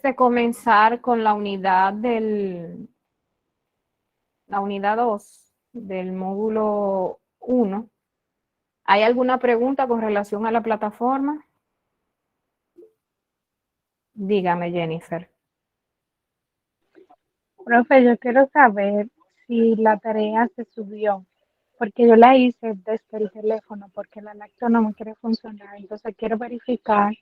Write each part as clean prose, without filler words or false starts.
antes de comenzar con la unidad la unidad 2 del módulo 1, ¿hay alguna pregunta con relación a la plataforma? Dígame, Jennifer. Profe, yo quiero saber si la tarea se subió, porque yo la hice desde el teléfono, porque la laptop no me quiere funcionar. Entonces quiero verificar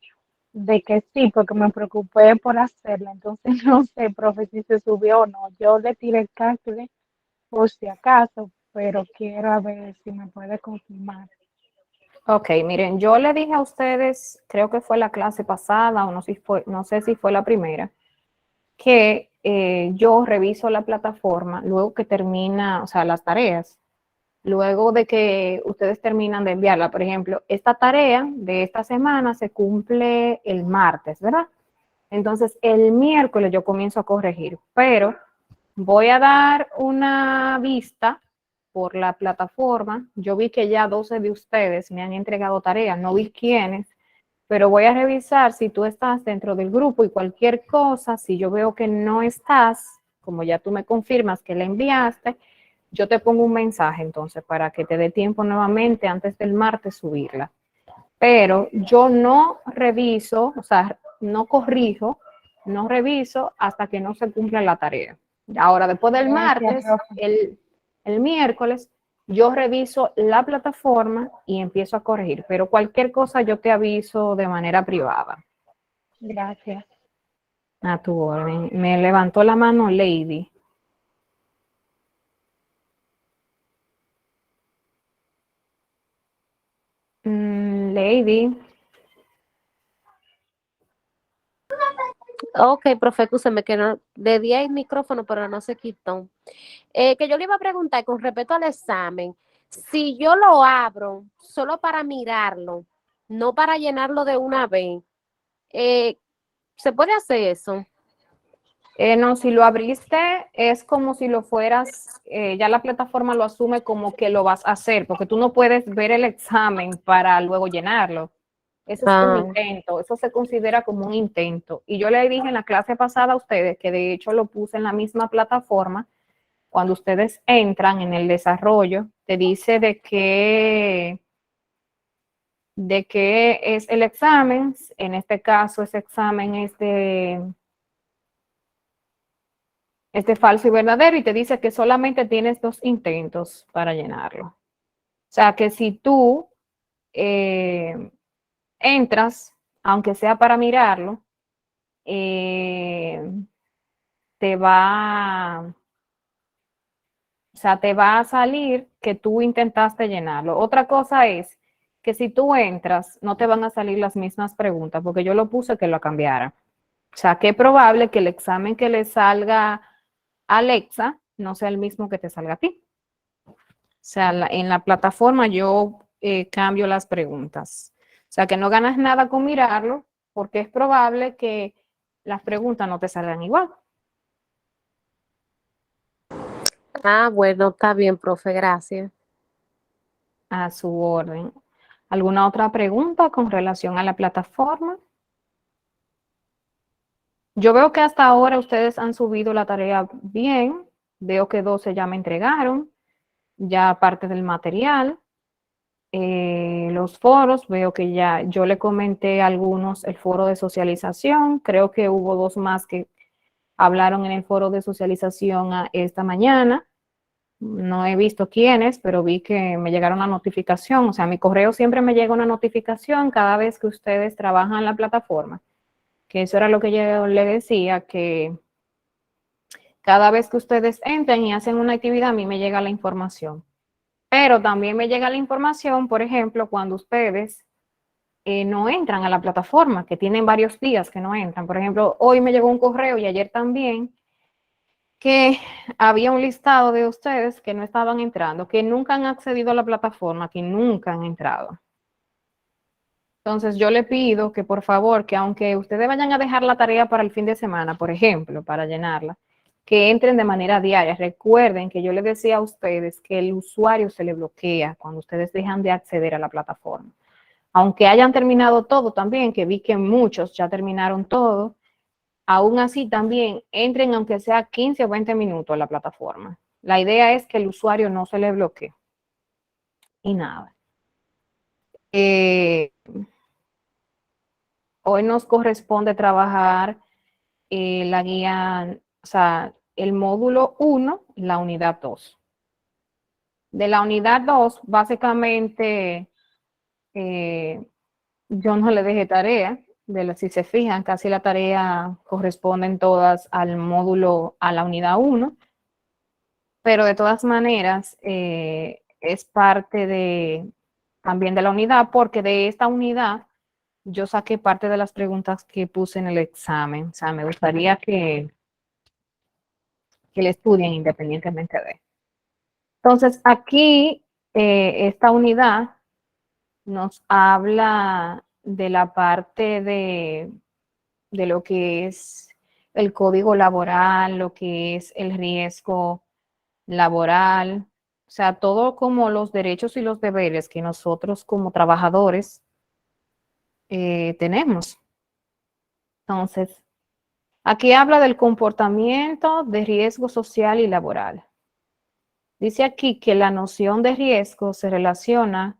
de que sí, porque me preocupé por hacerla. Entonces no sé, profe, si se subió o no. Yo le tiré el cálculo por si acaso, pero quiero a ver si me puede confirmar. Ok, miren, yo le dije a ustedes, creo que fue la clase pasada o no sé si fue la primera, que yo reviso la plataforma luego que termina, o sea, las tareas, luego de que ustedes terminan de enviarla. Por ejemplo, esta tarea de esta semana se cumple el martes, ¿verdad? Entonces, el miércoles yo comienzo a corregir, pero voy a dar una vista por la plataforma. Yo vi que ya 12 de ustedes me han entregado tareas, no vi quiénes, pero voy a revisar si tú estás dentro del grupo y cualquier cosa, si yo veo que no estás, como ya tú me confirmas que la enviaste, yo te pongo un mensaje entonces para que te dé tiempo nuevamente antes del martes subirla. Pero yo no reviso, o sea, no corrijo, no reviso hasta que no se cumpla la tarea. Ahora, después del Gracias, martes, profe. el miércoles, yo reviso la plataforma y empiezo a corregir, pero cualquier cosa yo te aviso de manera privada. Gracias. A tu orden. Me levantó la mano Lady. Lady. Ok, profe, escúcheme que no, le di el micrófono, pero no se quitó. Que yo le iba a preguntar con respecto al examen, si yo lo abro solo para mirarlo, no para llenarlo de una vez, eh, ¿se puede hacer eso? No, si lo abriste es como si lo fueras, ya la plataforma lo asume como que lo vas a hacer, porque tú no puedes ver el examen para luego llenarlo. Eso es un Ah, intento, eso se considera como un intento. Y yo le dije en la clase pasada a ustedes que de hecho lo puse en la misma plataforma. Cuando ustedes entran en el desarrollo, te dice de qué es el examen. En este caso, ese examen es de falso y verdadero y te dice que solamente tienes 2 intentos para llenarlo. O sea que si tú entras, aunque sea para mirarlo, eh, te va, o sea, te va a salir que tú intentaste llenarlo. Otra cosa es que si tú entras, no te van a salir las mismas preguntas, porque yo lo puse que lo cambiara. O sea, que es probable que el examen que le salga a Alexa no sea el mismo que te salga a ti. O sea, en la plataforma yo cambio las preguntas. O sea, que no ganas nada con mirarlo, porque es probable que las preguntas no te salgan igual. bueno, está bien, profe, gracias. A su orden. ¿Alguna otra pregunta con relación a la plataforma? Yo veo que hasta ahora ustedes han subido la tarea bien. Veo que 12 ya me entregaron, ya parte del material. Los foros, veo que ya yo le comenté a algunos el foro de socialización. Creo que hubo 2 más que hablaron en el foro de socialización esta mañana. No he visto quiénes, pero vi que me llegaron una notificación. O sea, a mi correo siempre me llega una notificación cada vez que ustedes trabajan en la plataforma. Que eso era lo que yo le decía, que cada vez que ustedes entren y hacen una actividad, a mí me llega la información. Pero también me llega la información, por ejemplo, cuando ustedes no entran a la plataforma, que tienen varios días que no entran. Por ejemplo, hoy me llegó un correo y ayer también, que había un listado de ustedes que no estaban entrando, que nunca han accedido a la plataforma, que nunca han entrado. Entonces yo le pido que por favor, que aunque ustedes vayan a dejar la tarea para el fin de semana, por ejemplo, para llenarla, que entren de manera diaria. Recuerden que yo les decía a ustedes que el usuario se le bloquea cuando ustedes dejan de acceder a la plataforma. Aunque hayan terminado todo también, que vi que muchos ya terminaron todo, aún así también entren aunque sea 15 o 20 minutos a la plataforma. La idea es que el usuario no se le bloquee. Y nada. Hoy nos corresponde trabajar la guía, o sea, el módulo 1, la unidad 2. De la unidad 2, básicamente, yo no le dejé tarea. Si se fijan, casi la tarea corresponden todas al módulo, a la unidad 1, pero de todas maneras es parte también de la unidad, porque de esta unidad yo saqué parte de las preguntas que puse en el examen. O sea, me gustaría que le estudien independientemente de. Entonces, aquí esta unidad nos habla de la parte de lo que es el código laboral, lo que es el riesgo laboral, o sea, todo como los derechos y los deberes que nosotros como trabajadores tenemos. Entonces, aquí habla del comportamiento de riesgo social y laboral. Dice aquí que la noción de riesgo se relaciona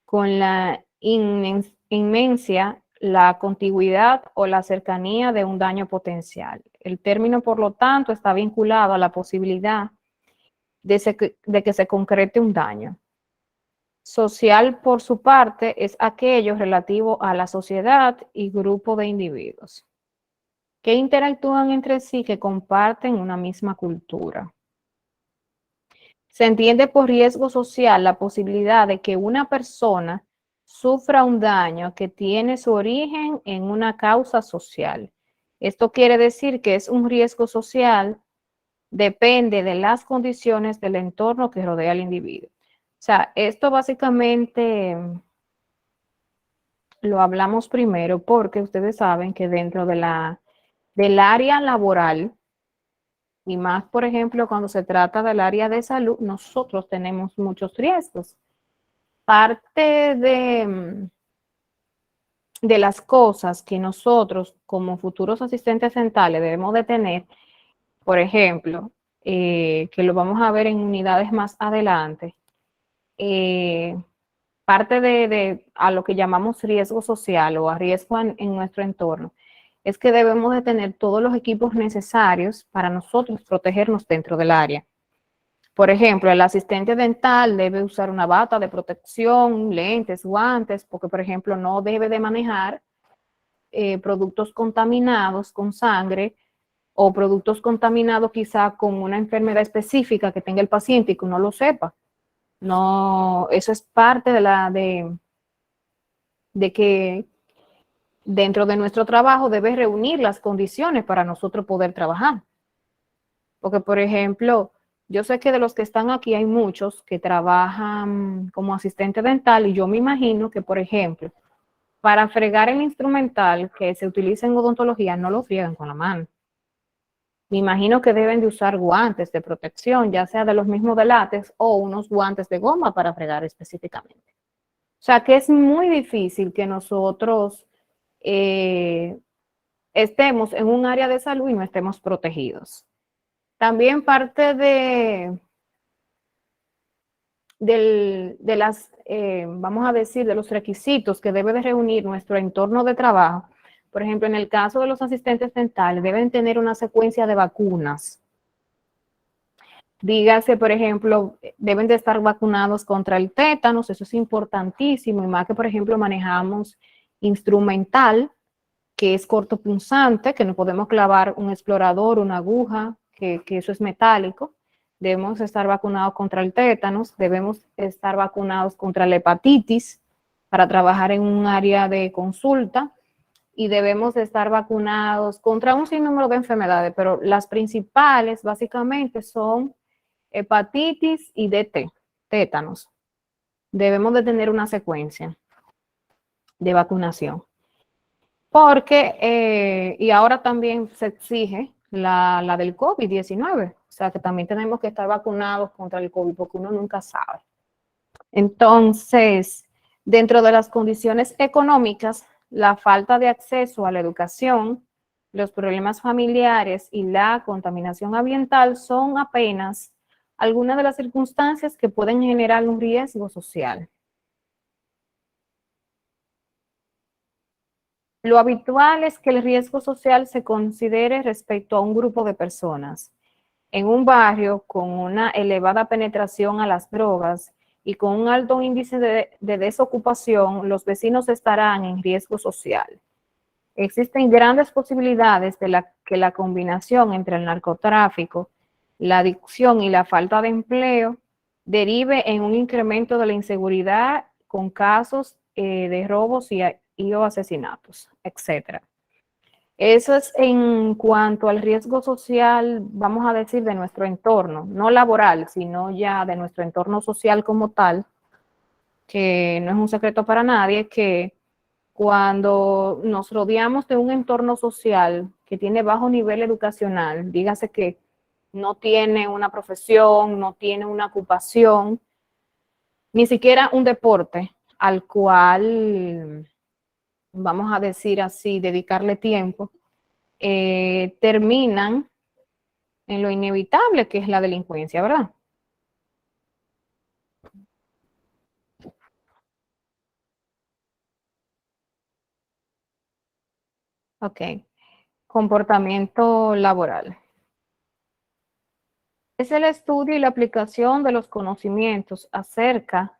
con la inmencia, la contigüidad o la cercanía de un daño potencial. El término, por lo tanto, está vinculado a la posibilidad de que se concrete un daño. Social, por su parte, es aquello relativo a la sociedad y grupo de individuos que interactúan entre sí, que comparten una misma cultura. Se entiende por riesgo social la posibilidad de que una persona sufra un daño que tiene su origen en una causa social. Esto quiere decir que es un riesgo social, depende de las condiciones del entorno que rodea al individuo. O sea, esto básicamente lo hablamos primero porque ustedes saben que dentro del área laboral, y más, por ejemplo, cuando se trata del área de salud, nosotros tenemos muchos riesgos. Parte de las cosas que nosotros como futuros asistentes dentales debemos de tener, por ejemplo, que lo vamos a ver en unidades más adelante, parte a lo que llamamos riesgo social o a riesgo en nuestro entorno, es que debemos de tener todos los equipos necesarios para nosotros protegernos dentro del área. Por ejemplo, el asistente dental debe usar una bata de protección, lentes, guantes, porque, por ejemplo, no debe de manejar productos contaminados con sangre o productos contaminados quizá con una enfermedad específica que tenga el paciente y que no lo sepa. No, eso es parte de que dentro de nuestro trabajo debe reunir las condiciones para nosotros poder trabajar. Porque, por ejemplo, yo sé que de los que están aquí hay muchos que trabajan como asistente dental y yo me imagino que, por ejemplo, para fregar el instrumental que se utiliza en odontología no lo friegan con la mano. Me imagino que deben de usar guantes de protección, ya sea de los mismos de látex o unos guantes de goma para fregar específicamente. O sea que es muy difícil que nosotros estemos en un área de salud y no estemos protegidos. También parte vamos a decir, de los requisitos que debe de reunir nuestro entorno de trabajo. Por ejemplo, en el caso de los asistentes dentales, deben tener una secuencia de vacunas. Dígase, por ejemplo, deben de estar vacunados contra el tétanos, eso es importantísimo, y más que, por ejemplo, manejamos instrumental, que es cortopunzante, que no podemos clavar un explorador, una aguja, que eso es metálico. Debemos estar vacunados contra el tétanos, debemos estar vacunados contra la hepatitis para trabajar en un área de consulta y debemos estar vacunados contra un sinnúmero de enfermedades, pero las principales básicamente son hepatitis y tétanos. Debemos de tener una secuencia de vacunación. Porque, y ahora también se exige la del COVID-19, o sea que también tenemos que estar vacunados contra el COVID porque uno nunca sabe. Entonces, dentro de las condiciones económicas, la falta de acceso a la educación, los problemas familiares y la contaminación ambiental son apenas algunas de las circunstancias que pueden generar un riesgo social. Lo habitual es que el riesgo social se considere respecto a un grupo de personas. En un barrio con una elevada penetración a las drogas y con un alto índice de desocupación, los vecinos estarán en riesgo social. Existen grandes posibilidades de que la combinación entre el narcotráfico, la adicción y la falta de empleo derive en un incremento de la inseguridad con casos de robos y o asesinatos, etc. Eso es en cuanto al riesgo social, vamos a decir, de nuestro entorno, no laboral, sino ya de nuestro entorno social como tal, que no es un secreto para nadie, que cuando nos rodeamos de un entorno social que tiene bajo nivel educacional, dígase que no tiene una profesión, no tiene una ocupación, ni siquiera un deporte al cual, vamos a decir así, dedicarle tiempo, terminan en lo inevitable que es la delincuencia, ¿verdad? Ok. Comportamiento laboral. Es el estudio y la aplicación de los conocimientos acerca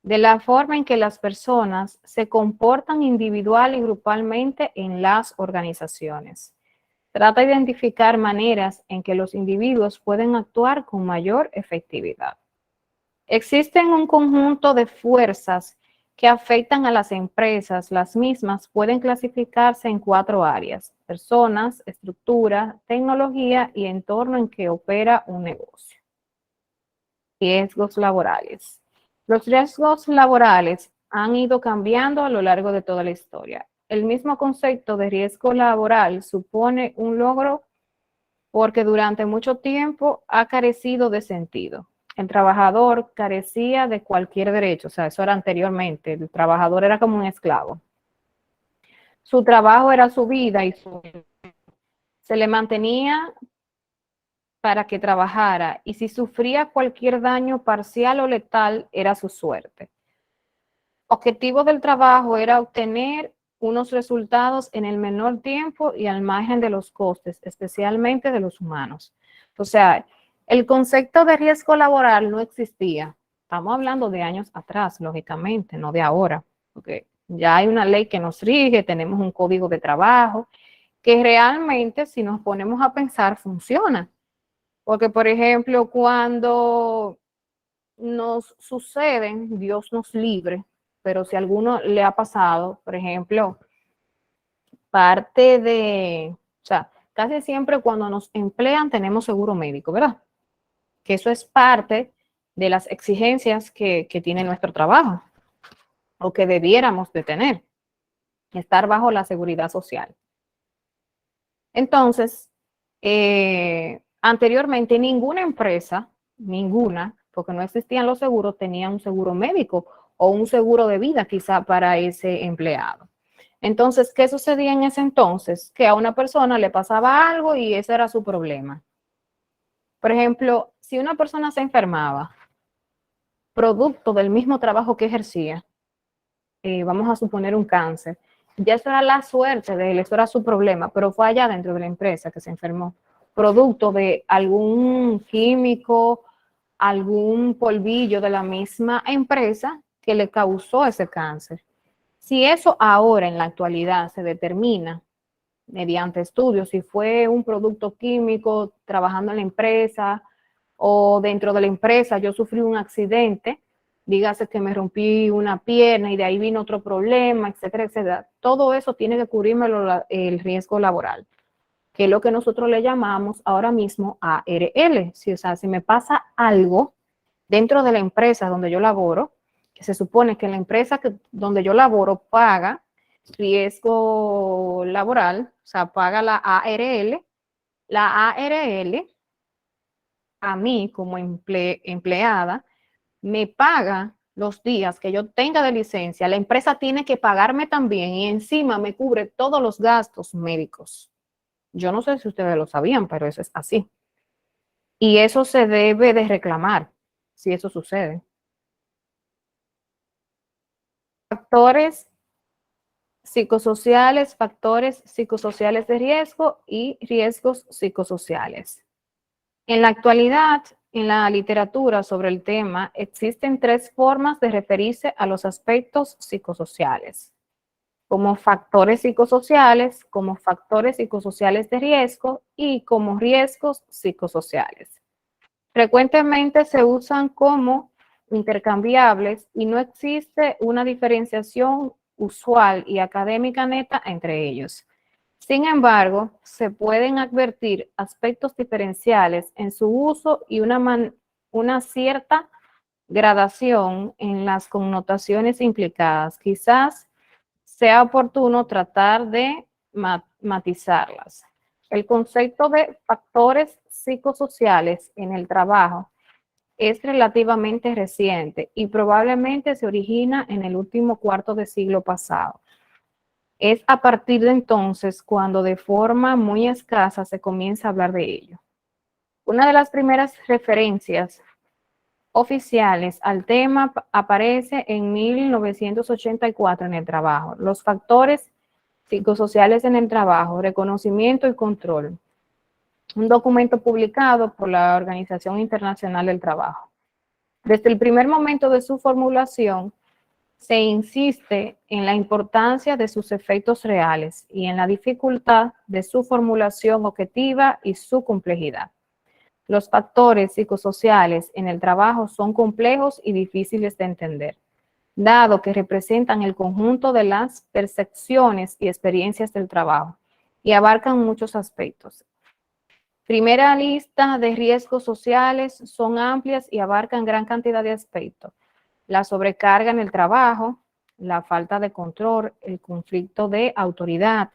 de la forma en que las personas se comportan individual y grupalmente en las organizaciones. Trata de identificar maneras en que los individuos pueden actuar con mayor efectividad. Existen un conjunto de fuerzas que afectan a las empresas. Las mismas pueden clasificarse en 4 áreas: personas, estructura, tecnología y entorno en que opera un negocio. Riesgos laborales. Los riesgos laborales han ido cambiando a lo largo de toda la historia. El mismo concepto de riesgo laboral supone un logro porque durante mucho tiempo ha carecido de sentido. El trabajador carecía de cualquier derecho, o sea, eso era anteriormente, el trabajador era como un esclavo. Su trabajo era su vida y se le mantenía para que trabajara, y si sufría cualquier daño parcial o letal, era su suerte. Objetivo del trabajo era obtener unos resultados en el menor tiempo y al margen de los costes, especialmente de los humanos. O sea, el concepto de riesgo laboral no existía. Estamos hablando de años atrás, lógicamente, no de ahora, porque ya hay una ley que nos rige, tenemos un código de trabajo que realmente, si nos ponemos a pensar, funciona. Porque, por ejemplo, cuando nos suceden, Dios nos libre, pero si a alguno le ha pasado, por ejemplo, o sea, casi siempre cuando nos emplean tenemos seguro médico, ¿verdad? Que eso es parte de las exigencias que tiene nuestro trabajo, o que debiéramos de tener, estar bajo la seguridad social. Entonces, anteriormente ninguna, porque no existían los seguros, tenía un seguro médico o un seguro de vida quizá para ese empleado. Entonces, ¿qué sucedía en ese entonces? Que a una persona le pasaba algo y ese era su problema. Por ejemplo, si una persona se enfermaba, producto del mismo trabajo que ejercía, vamos a suponer un cáncer, ya eso era la suerte de él, eso era su problema, pero fue allá dentro de la empresa que se enfermó, producto de algún químico, algún polvillo de la misma empresa que le causó ese cáncer. Si eso ahora en la actualidad se determina mediante estudios, si fue un producto químico trabajando en la empresa o dentro de la empresa yo sufrí un accidente, dígase que me rompí una pierna y de ahí vino otro problema, etcétera, etcétera. Todo eso tiene que cubrirme el riesgo laboral, que es lo que nosotros le llamamos ahora mismo ARL. Si, o sea, si me pasa algo dentro de la empresa donde yo laboro, que se supone que la empresa donde yo laboro paga riesgo laboral, o sea, paga la ARL a mí como empleada me paga los días que yo tenga de licencia, la empresa tiene que pagarme también y encima me cubre todos los gastos médicos. Yo no sé si ustedes lo sabían, pero eso es así. Y eso se debe de reclamar si eso sucede. Factores psicosociales de riesgo y riesgos psicosociales. En la actualidad, en la literatura sobre el tema, existen 3 formas de referirse a los aspectos psicosociales: como factores psicosociales de riesgo y como riesgos psicosociales. Frecuentemente se usan como intercambiables y no existe una diferenciación usual y académica neta entre ellos. Sin embargo, se pueden advertir aspectos diferenciales en su uso y una cierta gradación en las connotaciones implicadas. Quizás sea oportuno tratar de matizarlas. El concepto de factores psicosociales en el trabajo es relativamente reciente y probablemente se origina en el último cuarto de siglo pasado. Es a partir de entonces cuando de forma muy escasa se comienza a hablar de ello. Una de las primeras referencias oficiales al tema aparece en 1984 en el trabajo. Los factores psicosociales en el trabajo, reconocimiento y control. Un documento publicado por la Organización Internacional del Trabajo. Desde el primer momento de su formulación, se insiste en la importancia de sus efectos reales y en la dificultad de su formulación objetiva y su complejidad. Los factores psicosociales en el trabajo son complejos y difíciles de entender, dado que representan el conjunto de las percepciones y experiencias del trabajo y abarcan muchos aspectos. Primera lista de riesgos sociales son amplias y abarcan gran cantidad de aspectos. La sobrecarga en el trabajo, la falta de control, el conflicto de autoridad,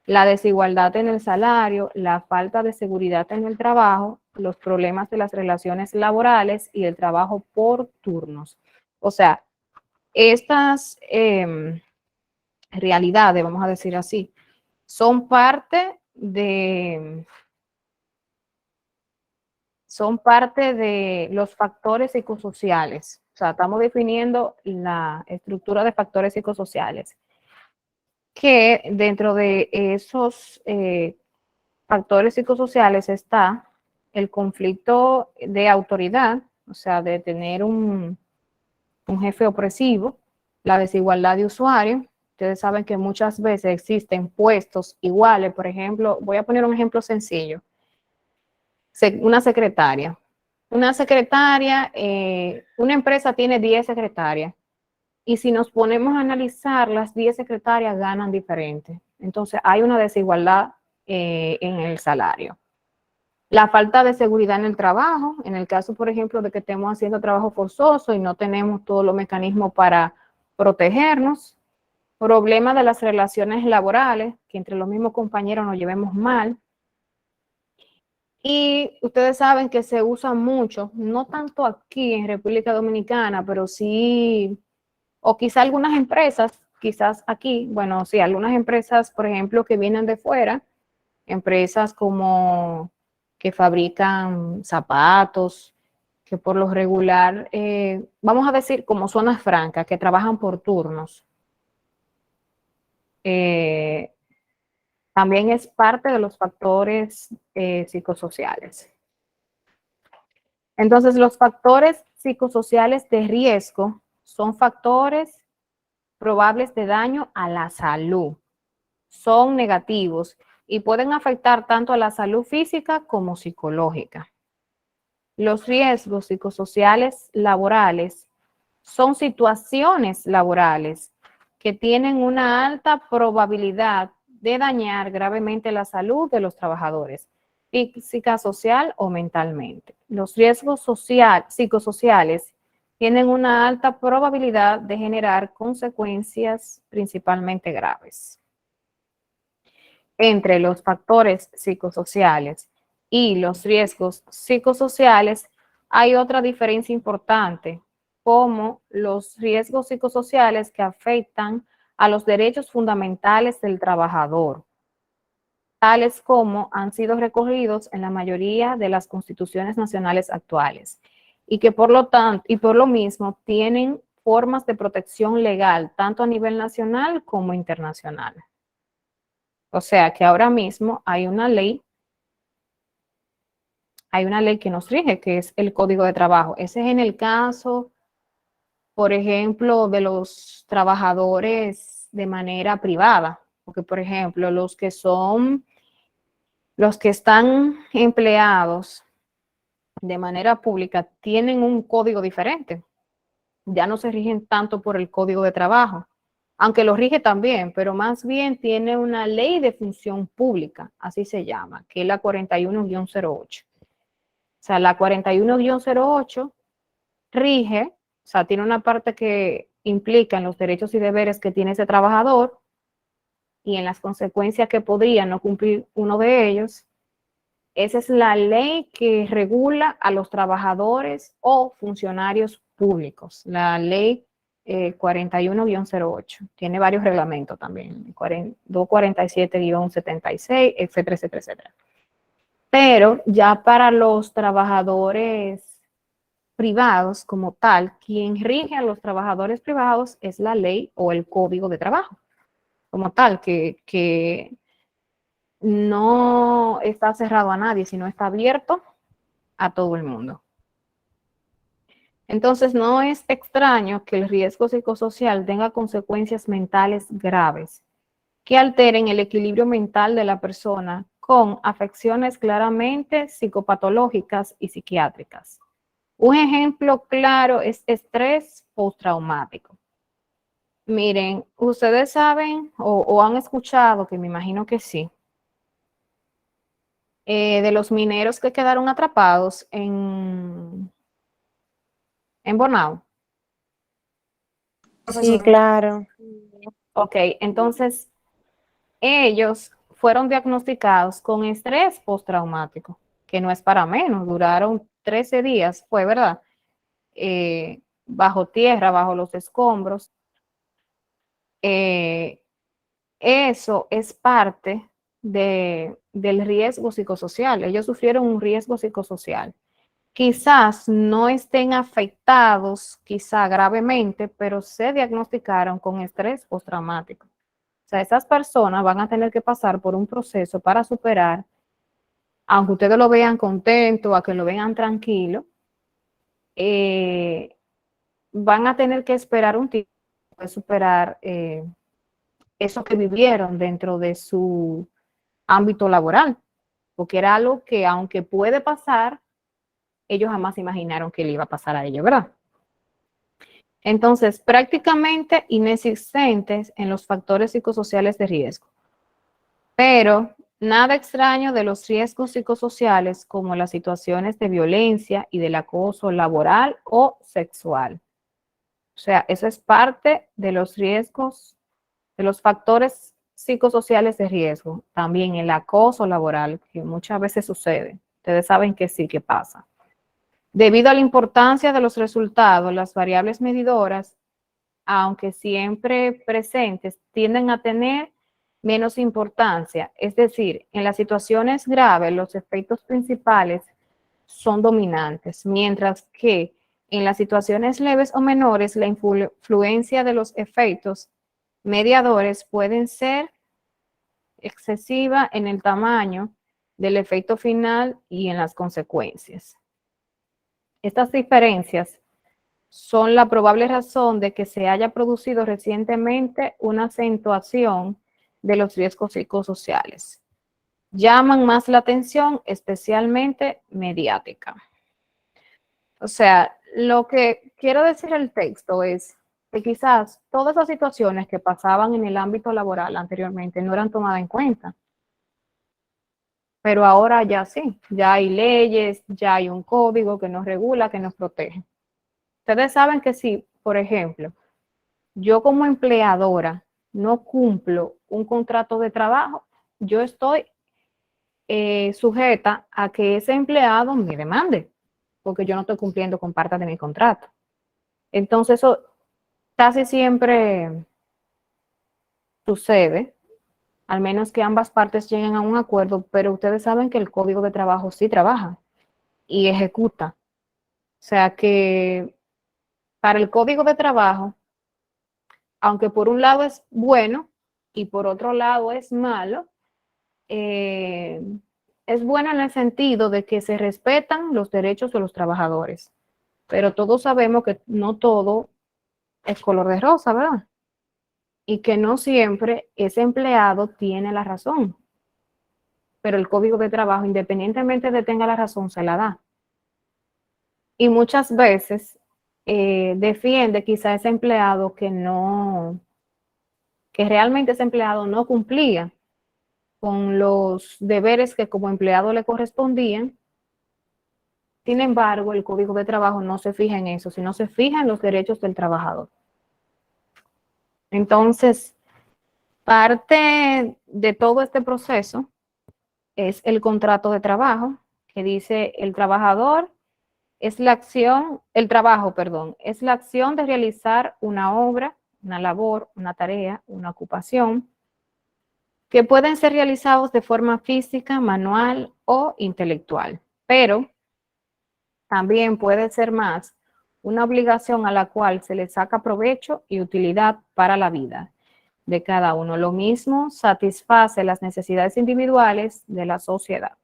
la desigualdad en el salario, la falta de seguridad en el trabajo, los problemas de las relaciones laborales y el trabajo por turnos. O sea, estas realidades, vamos a decir así, son parte de los factores psicosociales. O sea, estamos definiendo la estructura de factores psicosociales, que dentro de esos factores psicosociales está el conflicto de autoridad, o sea, de tener un jefe opresivo, la desigualdad de usuario. Ustedes saben que muchas veces existen puestos iguales. Por ejemplo, voy a poner un ejemplo sencillo. Una secretaria. Una empresa tiene 10 secretarias. Y si nos ponemos a analizar, las 10 secretarias ganan diferente. Entonces, hay una desigualdad en el salario. La falta de seguridad en el trabajo, en el caso, por ejemplo, de que estemos haciendo trabajo forzoso y no tenemos todos los mecanismos para protegernos. Problema de las relaciones laborales, que entre los mismos compañeros nos llevemos mal. Y ustedes saben que se usa mucho, no tanto aquí en República Dominicana, pero sí, o quizá algunas empresas, quizás aquí, bueno, sí, algunas empresas, por ejemplo, que vienen de fuera, empresas como que fabrican zapatos, que por lo regular, vamos a decir como zonas francas, que trabajan por turnos. También es parte de los factores psicosociales. Entonces, los factores psicosociales de riesgo son factores probables de daño a la salud. Son negativos y pueden afectar tanto a la salud física como psicológica. Los riesgos psicosociales laborales son situaciones laborales que tienen una alta probabilidad de dañar gravemente la salud de los trabajadores, física, social o mentalmente. Los riesgos psicosociales tienen una alta probabilidad de generar consecuencias principalmente graves. Entre los factores psicosociales y los riesgos psicosociales hay otra diferencia importante, como los riesgos psicosociales que afectan a los derechos fundamentales del trabajador, tales como han sido recogidos en la mayoría de las constituciones nacionales actuales y que por lo tanto y por lo mismo tienen formas de protección legal tanto a nivel nacional como internacional. O sea que ahora mismo hay una ley que nos rige, que es el Código de Trabajo. Ese es en el caso, por ejemplo, de los trabajadores de manera privada, porque por ejemplo, los que están empleados de manera pública tienen un código diferente. Ya no se rigen tanto por el Código de Trabajo, aunque lo rige también, pero más bien tiene una ley de función pública, así se llama, que es la 41-08. O sea, la 41-08 rige, o sea, tiene una parte que implica en los derechos y deberes que tiene ese trabajador y en las consecuencias que podría no cumplir uno de ellos. Esa es la ley que regula a los trabajadores o funcionarios públicos, la ley 41-08. Tiene varios reglamentos también, 247-76, etcétera, etcétera, etcétera. Pero ya para los trabajadores privados como tal, quien rige a los trabajadores privados es la ley o el Código de Trabajo como tal, que no está cerrado a nadie, sino está abierto a todo el mundo. Entonces, no es extraño que el riesgo psicosocial tenga consecuencias mentales graves que alteren el equilibrio mental de la persona con afecciones claramente psicopatológicas y psiquiátricas. Un ejemplo claro es estrés postraumático. Miren, ustedes saben o han escuchado, que me imagino que sí, de los mineros que quedaron atrapados en Bonao. Sí, claro. Ok, entonces ellos fueron diagnosticados con estrés postraumático, que no es para menos, duraron 13 días, fue verdad, bajo tierra, bajo los escombros. Eso es parte del riesgo psicosocial. Ellos sufrieron un riesgo psicosocial. Quizás no estén afectados, quizá gravemente, pero se diagnosticaron con estrés postraumático. O sea, esas personas van a tener que pasar por un proceso para superar, aunque ustedes lo vean contento, a que lo vean tranquilo, van a tener que esperar un tiempo para superar eso que vivieron dentro de su ámbito laboral, porque era algo que, aunque puede pasar, ellos jamás imaginaron que le iba a pasar a ellos, ¿verdad? Entonces, prácticamente inexistentes en los factores psicosociales de riesgo. Pero nada extraño de los riesgos psicosociales como las situaciones de violencia y del acoso laboral o sexual. O sea, eso es parte de los riesgos, de los factores psicosociales de riesgo. También el acoso laboral, que muchas veces sucede. Ustedes saben que sí, que pasa. Debido a la importancia de los resultados, las variables medidoras, aunque siempre presentes, tienden a tener menos importancia. Es decir, en las situaciones graves, los efectos principales son dominantes, mientras que en las situaciones leves o menores, la influencia de los efectos mediadores pueden ser excesiva en el tamaño del efecto final y en las consecuencias. Estas diferencias son la probable razón de que se haya producido recientemente una acentuación de los riesgos psicosociales. Llaman más la atención, especialmente mediática. O sea, lo que quiero decir el texto es que quizás todas las situaciones que pasaban en el ámbito laboral anteriormente no eran tomadas en cuenta. Pero ahora ya sí, ya hay leyes, ya hay un código que nos regula, que nos protege. Ustedes saben que si, por ejemplo, yo como empleadora no cumplo un contrato de trabajo, yo estoy sujeta a que ese empleado me demande, porque yo no estoy cumpliendo con parte de mi contrato. Entonces, eso casi siempre sucede al menos que ambas partes lleguen a un acuerdo, pero ustedes saben que el Código de Trabajo sí trabaja y ejecuta. O sea que para el Código de Trabajo, aunque por un lado es bueno y por otro lado es malo, eh, es bueno en el sentido de que se respetan los derechos de los trabajadores, pero todos sabemos que no todo es color de rosa, ¿verdad? Y que no siempre ese empleado tiene la razón, pero el Código de Trabajo, independientemente de tenga la razón, se la da. Y muchas veces defiende quizá ese empleado que realmente ese empleado no cumplía con los deberes que como empleado le correspondían. Sin embargo, el Código de Trabajo no se fija en eso, sino se fija en los derechos del trabajador. Entonces, parte de todo este proceso es el contrato de trabajo, que dice el trabajador es la acción, el trabajo, perdón, es la acción de realizar una obra, una labor, una tarea, una ocupación, que pueden ser realizados de forma física, manual o intelectual, pero también puede ser más una obligación a la cual se le saca provecho y utilidad para la vida de cada uno. Lo mismo satisface las necesidades individuales de la sociedad.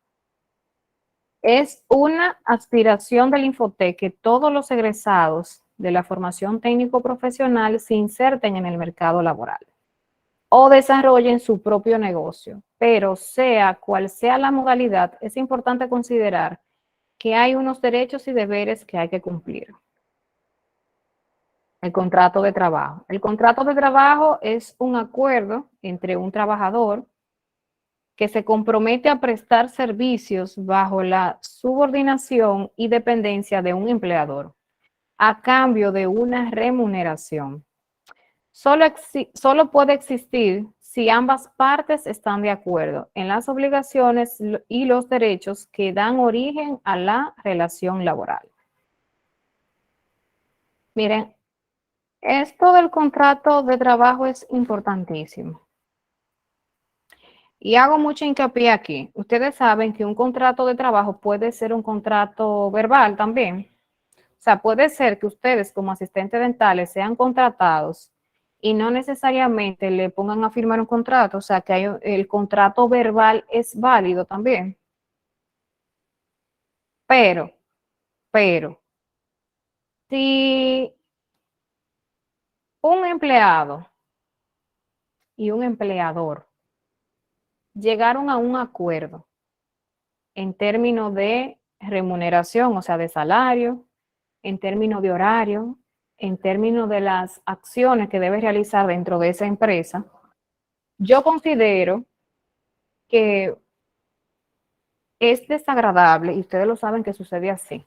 Es una aspiración del Infotec que todos los egresados de la formación técnico-profesional se inserten en el mercado laboral o desarrollen su propio negocio, pero sea cual sea la modalidad, es importante considerar que hay unos derechos y deberes que hay que cumplir. El contrato de trabajo. El contrato de trabajo es un acuerdo entre un trabajador que se compromete a prestar servicios bajo la subordinación y dependencia de un empleador, a cambio de una remuneración. Solo puede existir si ambas partes están de acuerdo en las obligaciones y los derechos que dan origen a la relación laboral. Miren, esto del contrato de trabajo es importantísimo. Y hago mucho hincapié aquí. Ustedes saben que un contrato de trabajo puede ser un contrato verbal también. O sea, puede ser que ustedes como asistentes dentales sean contratados y no necesariamente le pongan a firmar un contrato. O sea, que el contrato verbal es válido también. Pero, si un empleado y un empleador llegaron a un acuerdo en términos de remuneración, o sea, de salario, en términos de horario, en términos de las acciones que debe realizar dentro de esa empresa, yo considero que es desagradable, y ustedes lo saben que sucede así,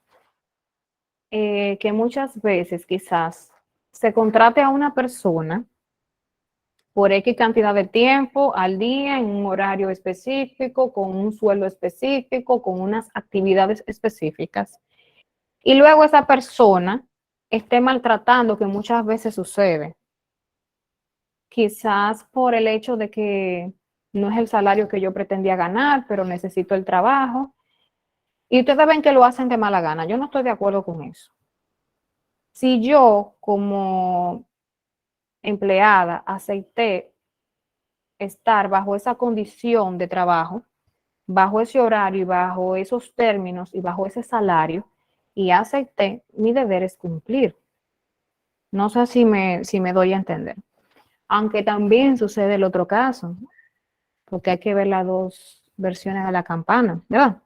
que muchas veces quizás se contrate a una persona por X cantidad de tiempo al día, en un horario específico, con un sueldo específico, con unas actividades específicas. Y luego esa persona esté maltratando, que muchas veces sucede. Quizás por el hecho de que no es el salario que yo pretendía ganar, pero necesito el trabajo. Y ustedes ven que lo hacen de mala gana. Yo no estoy de acuerdo con eso. Si yo como empleada acepté estar bajo esa condición de trabajo, bajo ese horario y bajo esos términos y bajo ese salario, y acepté, mi deber es cumplir. No sé si me doy a entender. Aunque también sucede el otro caso, porque hay que ver las dos versiones de la campana, ¿verdad?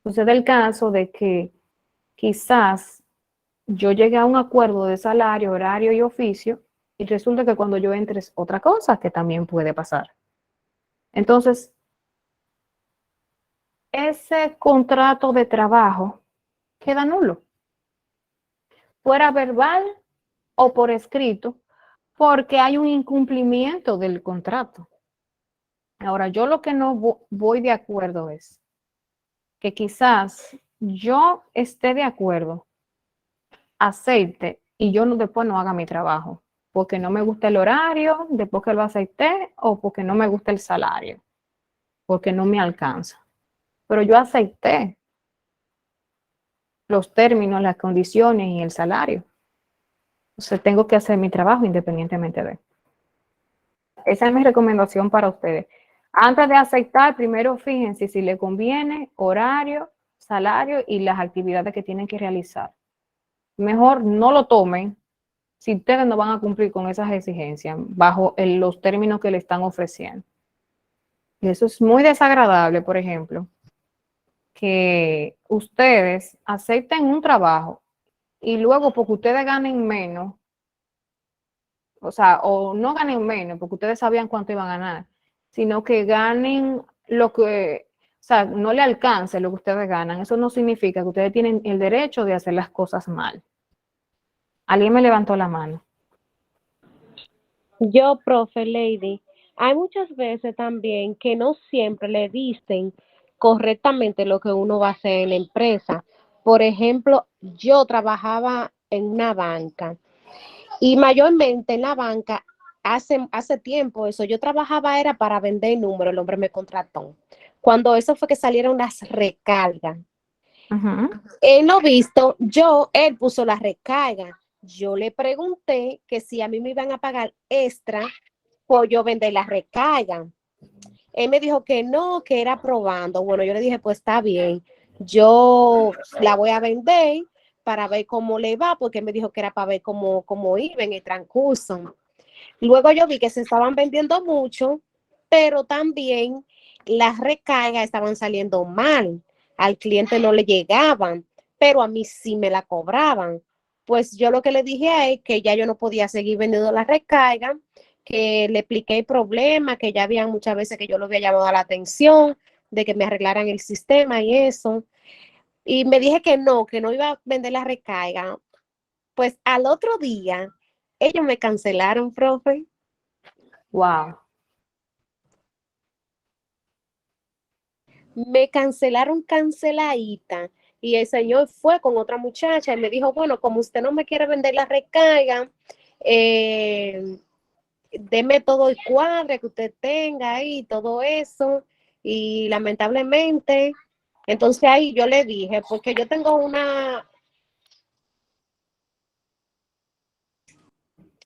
Sucede el caso de que quizás yo llegué a un acuerdo de salario, horario y oficio, y resulta que cuando yo entre es otra cosa que también puede pasar. Entonces, ese contrato de trabajo queda nulo, fuera verbal o por escrito, porque hay un incumplimiento del contrato. Ahora, yo lo que no voy de acuerdo es que quizás yo esté de acuerdo, acepte y yo después no haga mi trabajo. porque no me gusta el horario después que lo acepté o porque no me gusta el salario, porque no me alcanza. Pero yo acepté los términos, las condiciones y el salario. Entonces tengo que hacer mi trabajo independientemente de. Esa es mi recomendación para ustedes. Antes de aceptar, primero fíjense si le conviene horario, salario y las actividades que tienen que realizar. Mejor no lo tomen si ustedes no van a cumplir con esas exigencias bajo los términos que le están ofreciendo. Y eso es muy desagradable, por ejemplo, que ustedes acepten un trabajo y luego porque ustedes ganen menos, o sea, o no ganen menos porque ustedes sabían cuánto iban a ganar, sino que ganen lo que, o sea, no le alcance lo que ustedes ganan. Eso no significa que ustedes tienen el derecho de hacer las cosas mal. Alguien me levantó la mano. Yo, profe Lady, hay muchas veces también que no siempre le dicen correctamente lo que uno va a hacer en la empresa. Por ejemplo, yo trabajaba en una banca y mayormente en la banca, hace tiempo eso, yo trabajaba era para vender números, el hombre me contrató. Cuando eso fue que salieron las recargas. Uh-huh. Él no visto, él puso la recarga. Yo le pregunté que si a mí me iban a pagar extra por yo vender la recarga. Él me dijo que no, que era probando. Bueno, yo le dije, pues está bien, yo la voy a vender para ver cómo le va, porque él me dijo que era para ver cómo iba en el transcurso. Luego yo vi que se estaban vendiendo mucho, pero también las recargas estaban saliendo mal. Al cliente no le llegaban, pero a mí sí me la cobraban. Pues yo lo que le dije a él que ya yo no podía seguir vendiendo las recargas, que le expliqué el problema, que ya había muchas veces que yo lo había llamado a la atención, de que me arreglaran el sistema y eso. Y me dije que no iba a vender la recarga. Pues al otro día, ellos me cancelaron, profe. Wow. Me cancelaron canceladita y el señor fue con otra muchacha y me dijo, bueno, como usted no me quiere vender la recarga, deme todo el cuadre que usted tenga ahí, todo eso. Y lamentablemente, entonces ahí yo le dije, porque yo tengo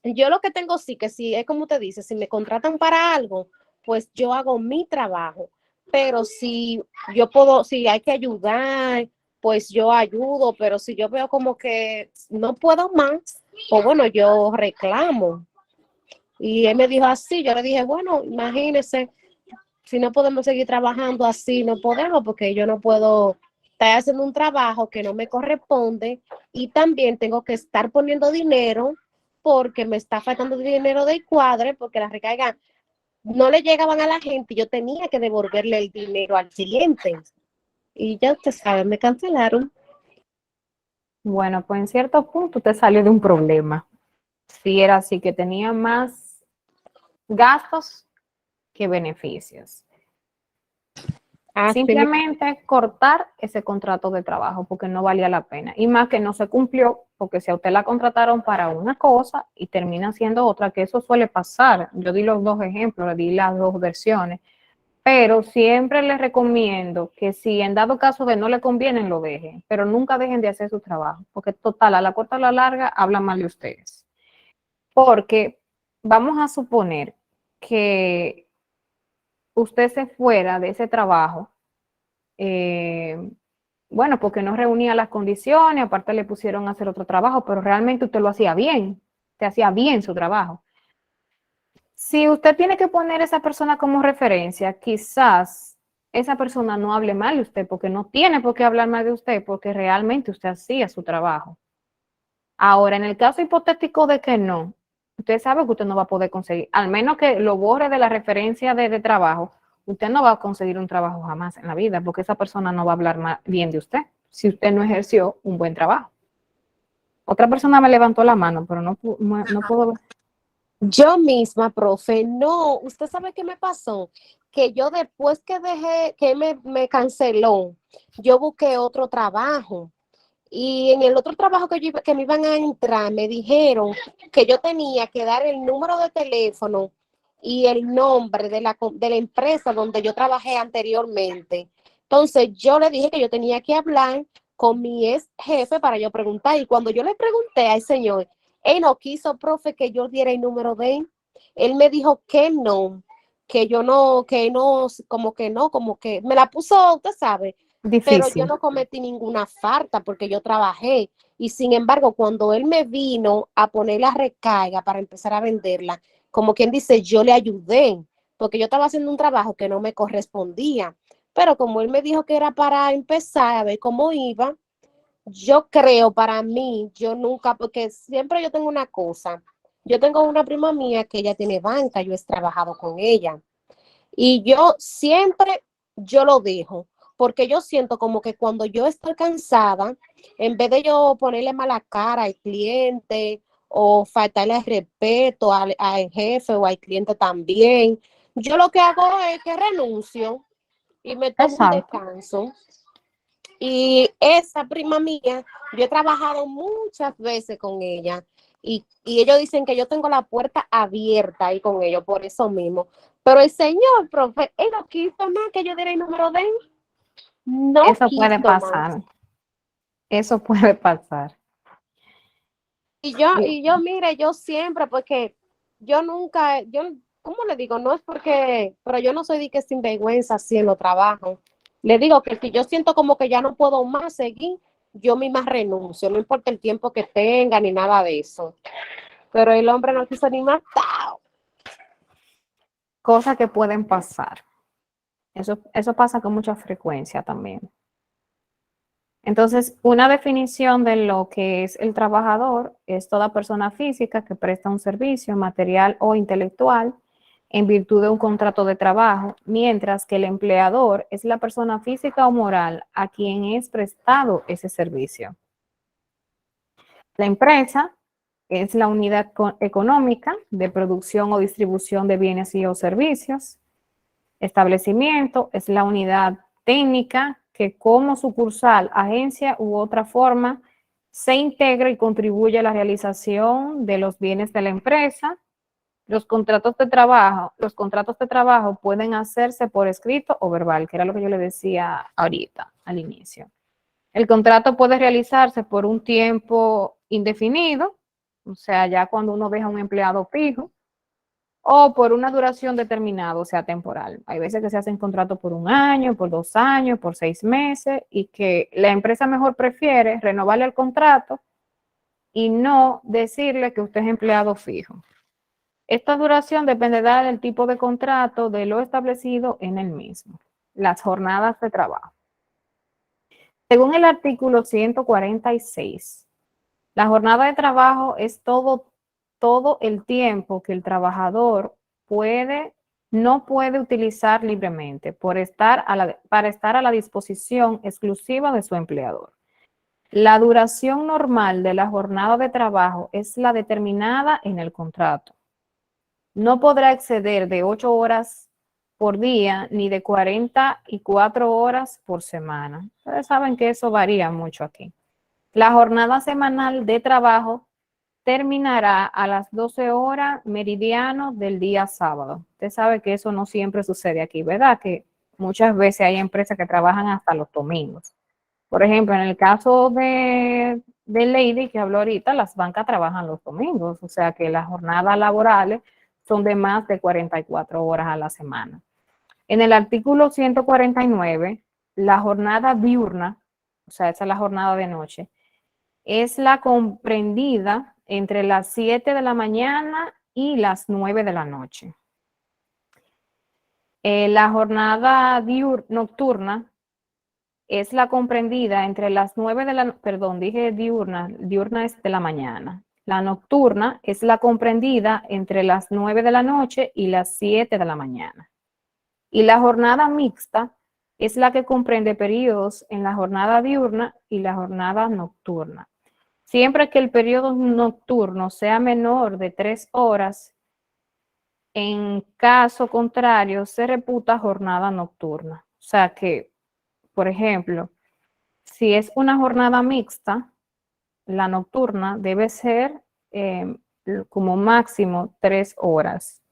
yo lo que tengo sí, que sí, es como usted dice, si me contratan para algo, pues yo hago mi trabajo. Pero si yo puedo, si hay que ayudar, pues yo ayudo, pero si yo veo como que no puedo más, pues bueno, yo reclamo. Y él me dijo así, yo le dije, bueno, imagínese, si no podemos seguir trabajando así, no podemos, porque yo no puedo estar haciendo un trabajo que no me corresponde y también tengo que estar poniendo dinero porque me está faltando dinero del cuadre, porque las recargas no le llegaban a la gente, yo tenía que devolverle el dinero al cliente. Y ya usted sabe, me cancelaron. Bueno, pues en cierto punto usted salió de un problema. Si era así, que tenía más gastos que beneficios. Así Simplemente cortar ese contrato de trabajo porque no valía la pena. Y más que no se cumplió, porque si a usted la contrataron para una cosa y termina siendo otra, que eso suele pasar. Yo di los dos ejemplos, le di las dos versiones. Pero siempre les recomiendo que si en dado caso de no le conviene, lo dejen. Pero nunca dejen de hacer su trabajo. Porque total, a la corta o a la larga, hablan mal de ustedes. Porque vamos a suponer que usted se fuera de ese trabajo, bueno, porque no reunía las condiciones, aparte le pusieron a hacer otro trabajo, pero realmente usted lo hacía bien, usted hacía bien su trabajo. Si usted tiene que poner a esa persona como referencia, quizás esa persona no hable mal de usted, porque no tiene por qué hablar mal de usted, porque realmente usted hacía su trabajo. Ahora, en el caso hipotético de que no, usted sabe que usted no va a poder conseguir, al menos que lo borre de la referencia de trabajo, usted no va a conseguir un trabajo jamás en la vida, porque esa persona no va a hablar bien de usted, si usted no ejerció un buen trabajo. Otra persona me levantó la mano, pero no puedo ver. yo misma, profe, no, usted sabe qué me pasó, que yo después que dejé, que me canceló, yo busqué otro trabajo Y en el otro trabajo que me iban a entrar, me dijeron que yo tenía que dar el número de teléfono y el nombre de la empresa donde yo trabajé anteriormente. Entonces yo le dije que yo tenía que hablar con mi ex jefe para yo preguntar. Y cuando yo le pregunté al señor, él no quiso, profe, que yo diera el número de él. Él me dijo que no, que no, como que me la puso, usted sabe, pero yo Difícil. no cometí ninguna falta porque yo trabajé. Y sin embargo, cuando él me vino a poner la recarga para empezar a venderla, como quien dice, yo le ayudé, porque yo estaba haciendo un trabajo que no me correspondía. Pero como él me dijo que era para empezar a ver cómo iba, yo creo para mí, yo nunca, porque siempre yo tengo una cosa. Yo tengo una prima mía que ella tiene banca, yo he trabajado con ella. Y yo siempre, yo lo dejo, porque yo siento como que cuando yo estoy cansada, en vez de yo ponerle mala cara al cliente o faltarle el respeto al jefe o al cliente también, yo lo que hago es que renuncio y me tomo un Exacto. descanso. Y esa prima mía, yo he trabajado muchas veces con ella y ellos dicen que yo tengo la puerta abierta ahí con ellos, por eso mismo. Pero el señor, profe, él no quiso más que yo diera el número de él. No Eso puede quiso más. pasar. Eso puede pasar. Mire, yo siempre, porque yo nunca, ¿cómo le digo? No es porque, pero yo no soy de que sinvergüenza así en los trabajos. Le digo que si yo siento como que ya no puedo más seguir, yo misma renuncio, no importa el tiempo que tenga ni nada de eso. Pero el hombre no quiso ni más. Cosas que pueden pasar. Eso pasa con mucha frecuencia también. Entonces, una definición de lo que es el trabajador es toda persona física que presta un servicio material o intelectual en virtud de un contrato de trabajo, mientras que el empleador es la persona física o moral a quien es prestado ese servicio. La empresa es la unidad económica de producción o distribución de bienes y o servicios. Establecimiento es la unidad técnica que como sucursal, agencia u otra forma se integra y contribuye a la realización de los bienes de la empresa. Los contratos de trabajo pueden hacerse por escrito o verbal, que era lo que yo le decía ahorita, al inicio. El contrato puede realizarse por un tiempo indefinido, o sea, ya cuando uno deja un empleado fijo, o por una duración determinada, o sea, temporal. Hay veces que se hacen contratos por 1 año, por 2 años, por 6 meses, y que la empresa mejor prefiere renovarle el contrato y no decirle que usted es empleado fijo. Esta duración dependerá del tipo de contrato, de lo establecido en el mismo. Las jornadas de trabajo. Según el artículo 146, la jornada de trabajo es todo el tiempo que el trabajador no puede utilizar libremente para estar a la disposición exclusiva de su empleador. La duración normal de la jornada de trabajo es la determinada en el contrato. No podrá exceder de 8 horas por día ni de 44 horas por semana. Ustedes saben que eso varía mucho aquí. La jornada semanal de trabajo terminará a las 12 horas meridiano del día sábado. Usted sabe que eso no siempre sucede aquí, ¿verdad? Que muchas veces hay empresas que trabajan hasta los domingos. Por ejemplo, en el caso de Lady, que habló ahorita, las bancas trabajan los domingos, o sea que las jornadas laborales son de más de 44 horas a la semana. En el artículo 149, la jornada diurna, o sea, esa es la jornada de noche, es la comprendida entre las 7 de la mañana y las 9 de la noche. La jornada nocturna es la comprendida entre las 9 de la, perdón, dije diurna es de la mañana. La nocturna es la comprendida entre las 9 de la noche y las 7 de la mañana. Y la jornada mixta es la que comprende periodos en la jornada diurna y la jornada nocturna. Siempre que el periodo nocturno sea menor de 3 horas, en caso contrario, se reputa jornada nocturna. O sea que, por ejemplo, Si es una jornada mixta, la nocturna debe ser como máximo 3 horas.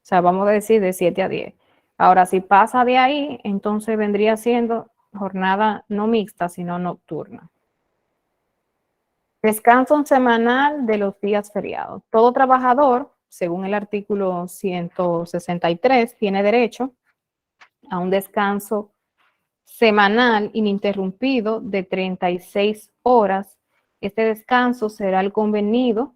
O sea, vamos a decir de 7 a 10. Ahora, si pasa de ahí, entonces vendría siendo jornada no mixta, sino nocturna. Descanso semanal de los días feriados. Todo trabajador, según el artículo 163, tiene derecho a un descanso semanal ininterrumpido de 36 horas. Este descanso será el convenido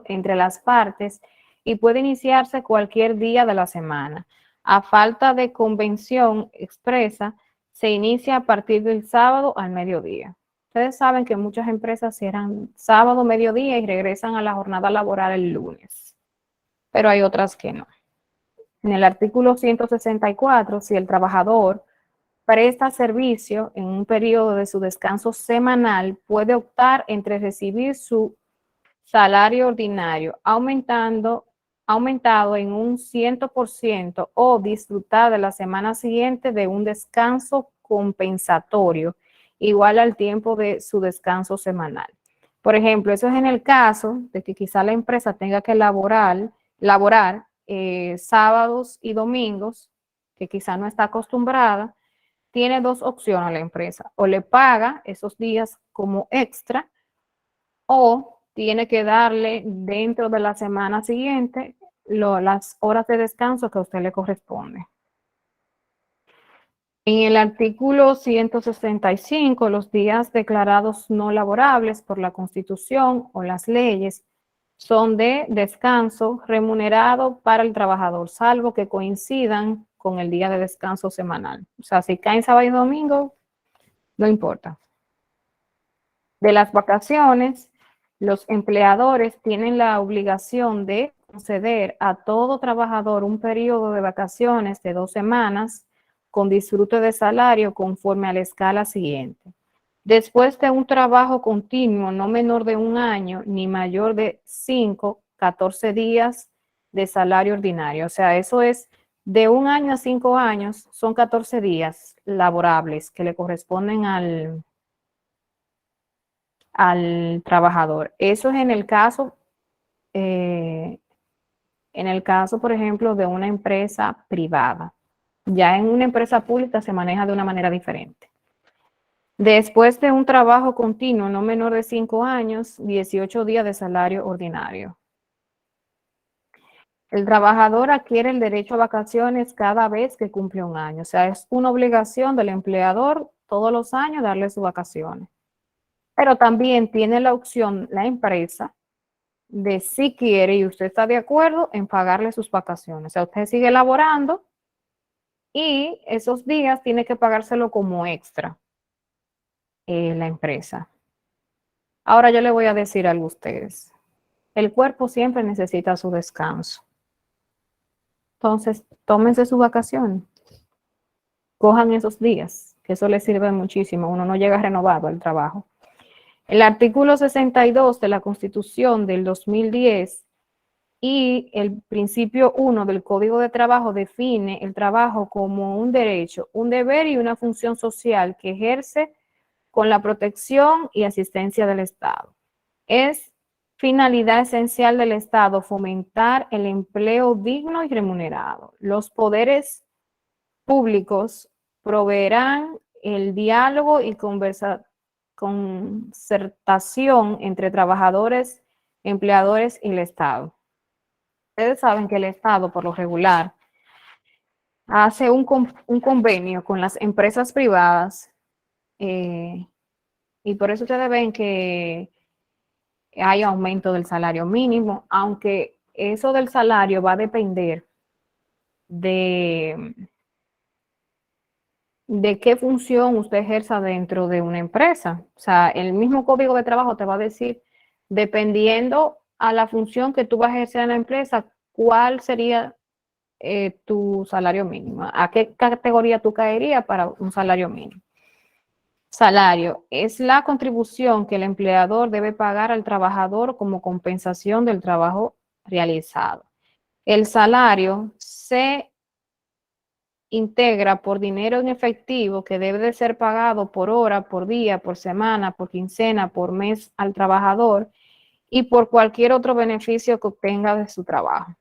entre las partes y puede iniciarse cualquier día de la semana. A falta de convención expresa, se inicia a partir del sábado al mediodía. Ustedes saben que muchas empresas cierran sábado, mediodía y regresan a la jornada laboral el lunes, pero hay otras que no. En el artículo 164, si el trabajador presta servicio en un periodo de su descanso semanal, puede optar entre recibir su salario ordinario aumentado en un 100% o disfrutar de la semana siguiente de un descanso compensatorio igual al tiempo de su descanso semanal. Por ejemplo, eso es en el caso de que quizá la empresa tenga que laborar sábados y domingos, que quizá no está acostumbrada. Tiene dos opciones la empresa: o le paga esos días como extra, o tiene que darle dentro de la semana siguiente las horas de descanso que a usted le corresponde. En el artículo 165, los días declarados no laborables por la Constitución o las leyes son de descanso remunerado para el trabajador, salvo que coincidan con el día de descanso semanal. O sea, si caen sábado y domingo, no importa. De las vacaciones, los empleadores tienen la obligación de conceder a todo trabajador un periodo de vacaciones de 2 semanas con disfrute de salario conforme a la escala siguiente. Después de un trabajo continuo no menor de 1 año ni mayor de 14 días de salario ordinario. O sea, eso es de 1 año a 5 años, son 14 días laborables que le corresponden al trabajador. Eso es en el caso, por ejemplo, de una empresa privada. Ya en una empresa pública se maneja de una manera diferente. Después de un trabajo continuo no menor de 5 años, 18 días de salario ordinario. El trabajador adquiere el derecho a vacaciones cada vez que cumple 1 año. O sea, es una obligación del empleador todos los años darle sus vacaciones. Pero también tiene la opción la empresa de, si quiere y usted está de acuerdo, en pagarle sus vacaciones. O sea, usted sigue laborando y esos días tiene que pagárselo como extra la empresa. Ahora yo le voy a decir algo a ustedes. El cuerpo siempre necesita su descanso. Entonces, tómense sus vacaciones. Cojan esos días, que eso les sirve muchísimo. Uno no llega renovado al trabajo. El artículo 62 de la Constitución del 2010 y el principio 1 del Código de Trabajo define el trabajo como un derecho, un deber y una función social que ejerce con la protección y asistencia del Estado. Es finalidad esencial del Estado fomentar el empleo digno y remunerado. Los poderes públicos proveerán el diálogo y concertación entre trabajadores, empleadores y el Estado. Ustedes saben que el Estado, por lo regular, hace un convenio con las empresas privadas y por eso ustedes ven que hay aumento del salario mínimo, aunque eso del salario va a depender de qué función usted ejerza dentro de una empresa. O sea, el mismo Código de Trabajo te va a decir, dependiendo a la función que tú vas a ejercer en la empresa, cuál sería tu salario mínimo, a qué categoría tú caerías para un salario mínimo. Salario es la contribución que el empleador debe pagar al trabajador como compensación del trabajo realizado. El salario se integra por dinero en efectivo que debe de ser pagado por hora, por día, por semana, por quincena, por mes al trabajador y por cualquier otro beneficio que obtenga de su trabajo.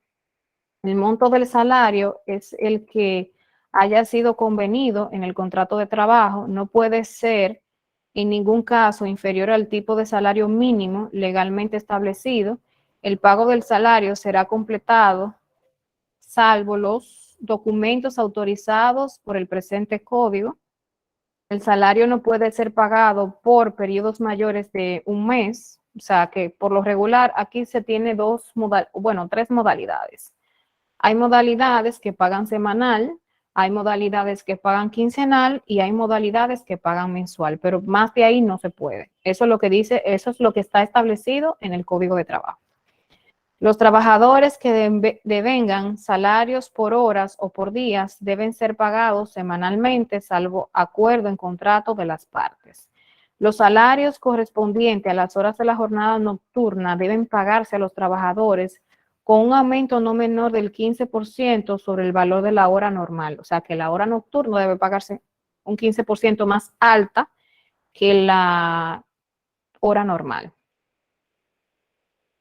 El monto del salario es el que haya sido convenido en el contrato de trabajo, no puede ser en ningún caso inferior al tipo de salario mínimo legalmente establecido. El pago del salario será completado salvo los documentos autorizados por el presente código. El salario no puede ser pagado por periodos mayores de un mes, o sea que por lo regular aquí se tiene tres modalidades. Hay modalidades que pagan semanal, hay modalidades que pagan quincenal y hay modalidades que pagan mensual, pero más de ahí no se puede. Eso es lo que dice, eso es lo que está establecido en el Código de Trabajo. Los trabajadores que devengan salarios por horas o por días deben ser pagados semanalmente, salvo acuerdo en contrato de las partes. Los salarios correspondientes a las horas de la jornada nocturna deben pagarse a los trabajadores con un aumento no menor del 15% sobre el valor de la hora normal. O sea que la hora nocturna debe pagarse un 15% más alta que la hora normal.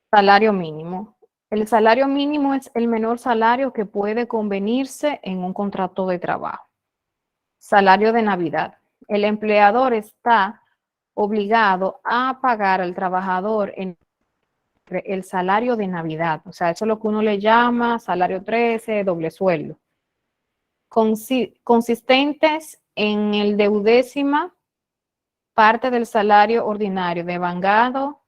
Salario mínimo. El salario mínimo es el menor salario que puede convenirse en un contrato de trabajo. Salario de Navidad. El empleador está obligado a pagar al trabajador el salario de Navidad. O sea, eso es lo que uno le llama salario 13, doble sueldo. Consistentes en el deudécima parte del salario ordinario devengado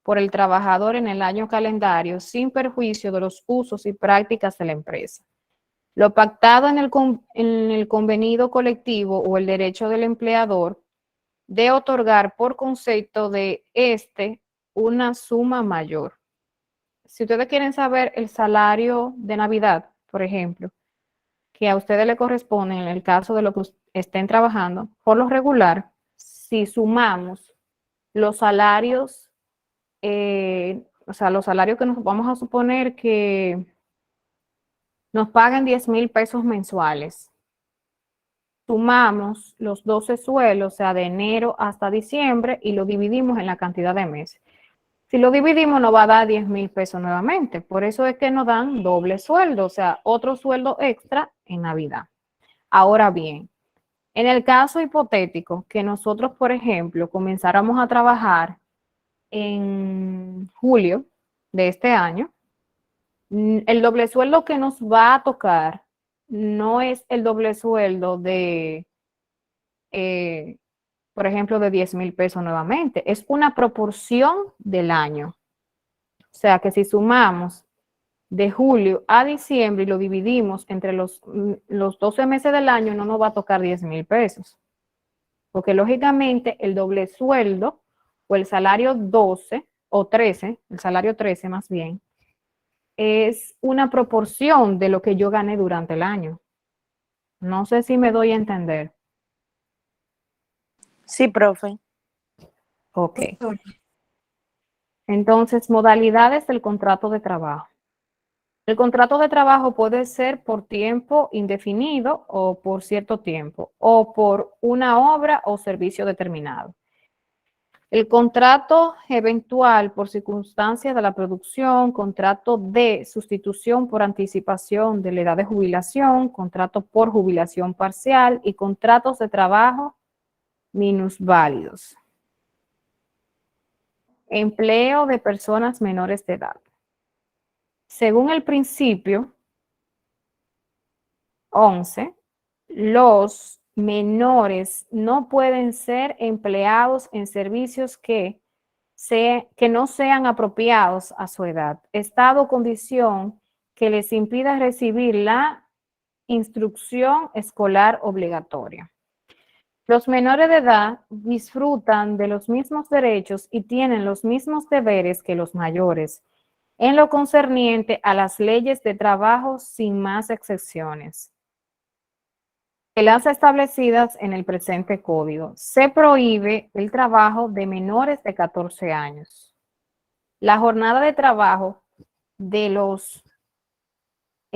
por el trabajador en el año calendario sin perjuicio de los usos y prácticas de la empresa. Lo pactado en el convenido colectivo o el derecho del empleador de otorgar por concepto de una suma mayor. Si ustedes quieren saber el salario de Navidad, por ejemplo, que a ustedes le corresponde en el caso de lo que estén trabajando, por lo regular, si sumamos los salarios, o sea, los salarios que nos vamos a suponer que nos pagan 10,000 pesos mensuales, sumamos los 12 sueldos, o sea, de enero hasta diciembre, y lo dividimos en la cantidad de meses. Si lo dividimos nos va a dar 10,000 pesos nuevamente. Por eso es que nos dan doble sueldo, o sea, otro sueldo extra en Navidad. Ahora bien, en el caso hipotético que nosotros, por ejemplo, comenzáramos a trabajar en julio de este año, el doble sueldo que nos va a tocar no es el doble sueldo de, por ejemplo, de 10,000 pesos nuevamente. Es una proporción del año. O sea que si sumamos de julio a diciembre y lo dividimos entre los 12 meses del año, no nos va a tocar 10,000 pesos. Porque lógicamente el doble sueldo o el salario 12 o 13, el salario 13 más bien, es una proporción de lo que yo gané durante el año. No sé si me doy a entender. Sí, profe. Ok. Entonces, modalidades del contrato de trabajo. El contrato de trabajo puede ser por tiempo indefinido o por cierto tiempo, o por una obra o servicio determinado. El contrato eventual por circunstancias de la producción, contrato de sustitución por anticipación de la edad de jubilación, contrato por jubilación parcial y contratos de trabajo minusválidos. Empleo de personas menores de edad. Según el principio 11, los menores no pueden ser empleados en servicios que no sean apropiados a su edad, estado o condición que les impida recibir la instrucción escolar obligatoria. Los menores de edad disfrutan de los mismos derechos y tienen los mismos deberes que los mayores en lo concerniente a las leyes de trabajo sin más excepciones que las establecidas en el presente código. Se prohíbe el trabajo de menores de 14 años. La jornada de trabajo de los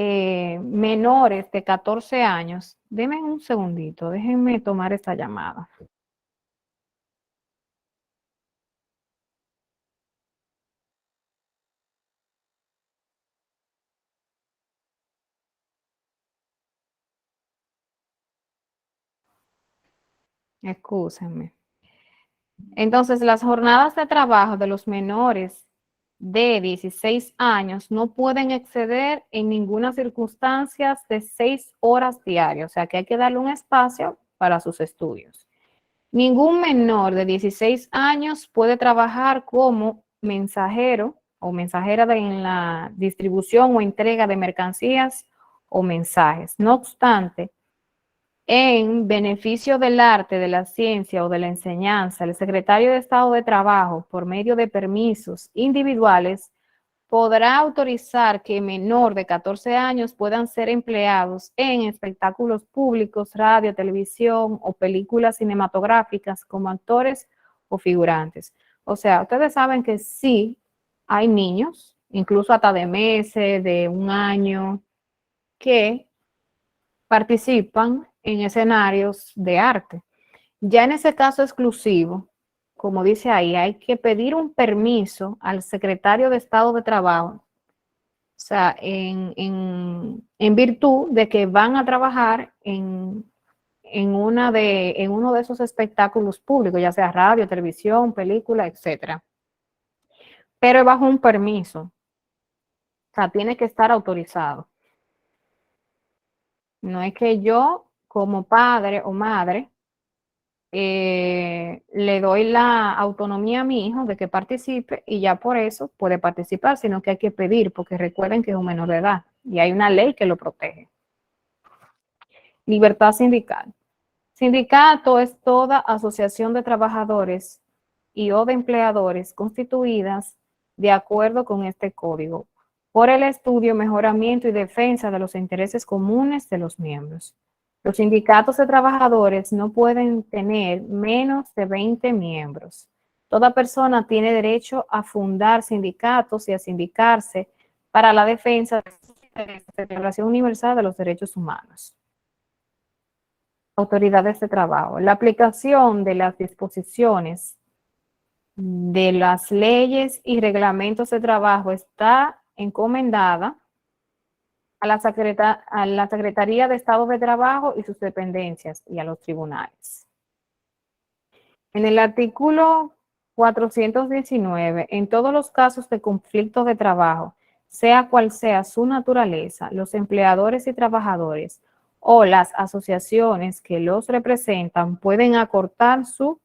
menores de 14 años, denme un segundito, déjenme tomar esta llamada. Excúsenme. Entonces, las jornadas de trabajo de los menores de 16 años no pueden exceder en ninguna circunstancia de 6 horas diarias, o sea que hay que darle un espacio para sus estudios. Ningún menor de 16 años puede trabajar como mensajero o mensajera en la distribución o entrega de mercancías o mensajes. No obstante, en beneficio del arte, de la ciencia o de la enseñanza, el secretario de Estado de Trabajo, por medio de permisos individuales, podrá autorizar que menor de 14 años puedan ser empleados en espectáculos públicos, radio, televisión o películas cinematográficas como actores o figurantes. O sea, ustedes saben que sí hay niños, incluso hasta de meses, de un año, que participan en escenarios de arte. Ya en ese caso exclusivo, como dice ahí, hay que pedir un permiso al secretario de Estado de Trabajo, o sea, en virtud de que van a trabajar en uno de esos espectáculos públicos, ya sea radio, televisión, película, etcétera. Pero bajo un permiso, o sea, tiene que estar autorizado. No es que yo, como padre o madre, le doy la autonomía a mi hijo de que participe y ya por eso puede participar, sino que hay que pedir, porque recuerden que es un menor de edad y hay una ley que lo protege. Libertad sindical. Sindicato es toda asociación de trabajadores y o de empleadores constituidas de acuerdo con este código por el estudio, mejoramiento y defensa de los intereses comunes de los miembros. Los sindicatos de trabajadores no pueden tener menos de 20 miembros. Toda persona tiene derecho a fundar sindicatos y a sindicarse para la defensa de la Declaración Universal de los Derechos Humanos. Autoridades de trabajo. La aplicación de las disposiciones de las leyes y reglamentos de trabajo está encomendada a la Secretaría de Estado de Trabajo y sus dependencias y a los tribunales. En el artículo 419, en todos los casos de conflictos de trabajo, sea cual sea su naturaleza, los empleadores y trabajadores o las asociaciones que los representan pueden acortar su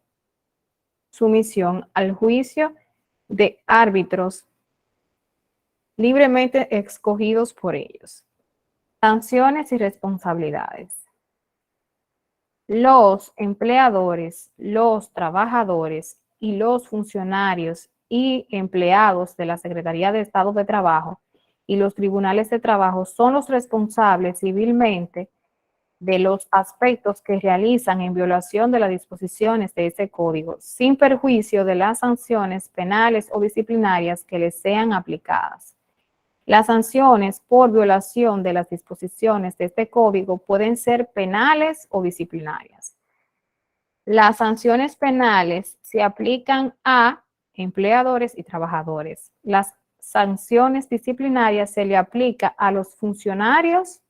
sumisión al juicio de árbitros libremente escogidos por ellos. Sanciones y responsabilidades. Los empleadores, los trabajadores y los funcionarios y empleados de la Secretaría de Estado de Trabajo y los tribunales de trabajo son los responsables civilmente de los aspectos que realizan en violación de las disposiciones de ese código, sin perjuicio de las sanciones penales o disciplinarias que les sean aplicadas. Las sanciones por violación de las disposiciones de este código pueden ser penales o disciplinarias. Las sanciones penales se aplican a empleadores y trabajadores. Las sanciones disciplinarias se le aplica a los funcionarios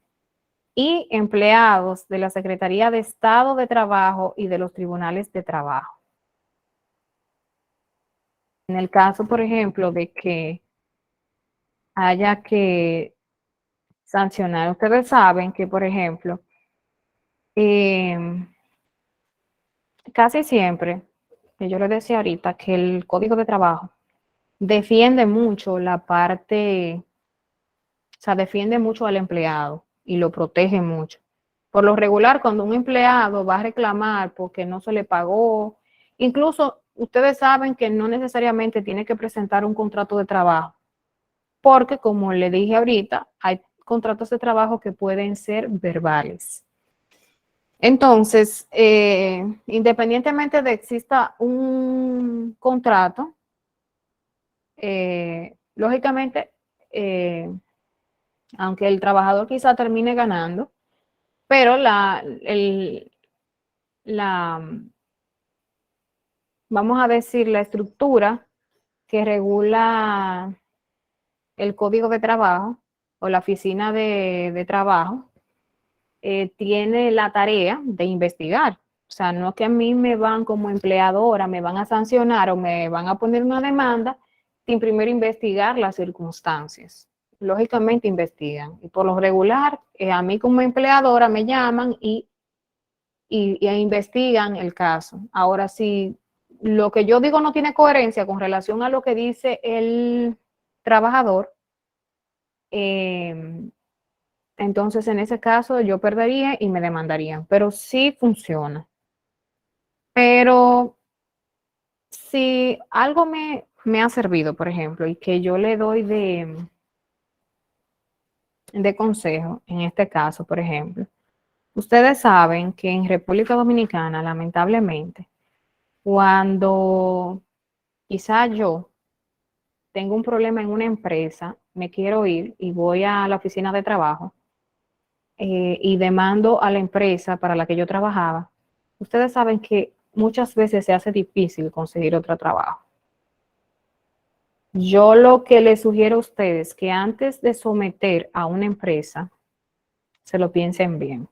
y empleados de la Secretaría de Estado de Trabajo y de los tribunales de trabajo. En el caso, por ejemplo, de que haya que sancionar, ustedes saben que, por ejemplo, casi siempre, que yo les decía ahorita, que el Código de Trabajo defiende mucho la parte, o sea, defiende mucho al empleado y lo protege mucho. Por lo regular, cuando un empleado va a reclamar porque no se le pagó, incluso ustedes saben que no necesariamente tiene que presentar un contrato de trabajo, porque como le dije ahorita, hay contratos de trabajo que pueden ser verbales. Entonces, independientemente de que exista un contrato, lógicamente aunque el trabajador quizá termine ganando, pero la, vamos a decir, la estructura que regula el código de trabajo o la oficina de trabajo tiene la tarea de investigar. O sea, no es que a mí me van como empleadora, me van a sancionar o me van a poner una demanda sin primero investigar las circunstancias. Lógicamente investigan. Y por lo regular, a mí como empleadora me llaman y investigan el caso. Ahora, si lo que yo digo no tiene coherencia con relación a lo que dice el trabajador, entonces en ese caso yo perdería y me demandarían, pero sí funciona. Pero si algo me ha servido, por ejemplo, y que yo le doy de consejo, en este caso, por ejemplo, ustedes saben que en República Dominicana, lamentablemente, cuando quizá yo tengo un problema en una empresa, me quiero ir y voy a la oficina de trabajo y demando a la empresa para la que yo trabajaba, ustedes saben que muchas veces se hace difícil conseguir otro trabajo. Yo lo que les sugiero a ustedes es que antes de someter a una empresa, se lo piensen bien.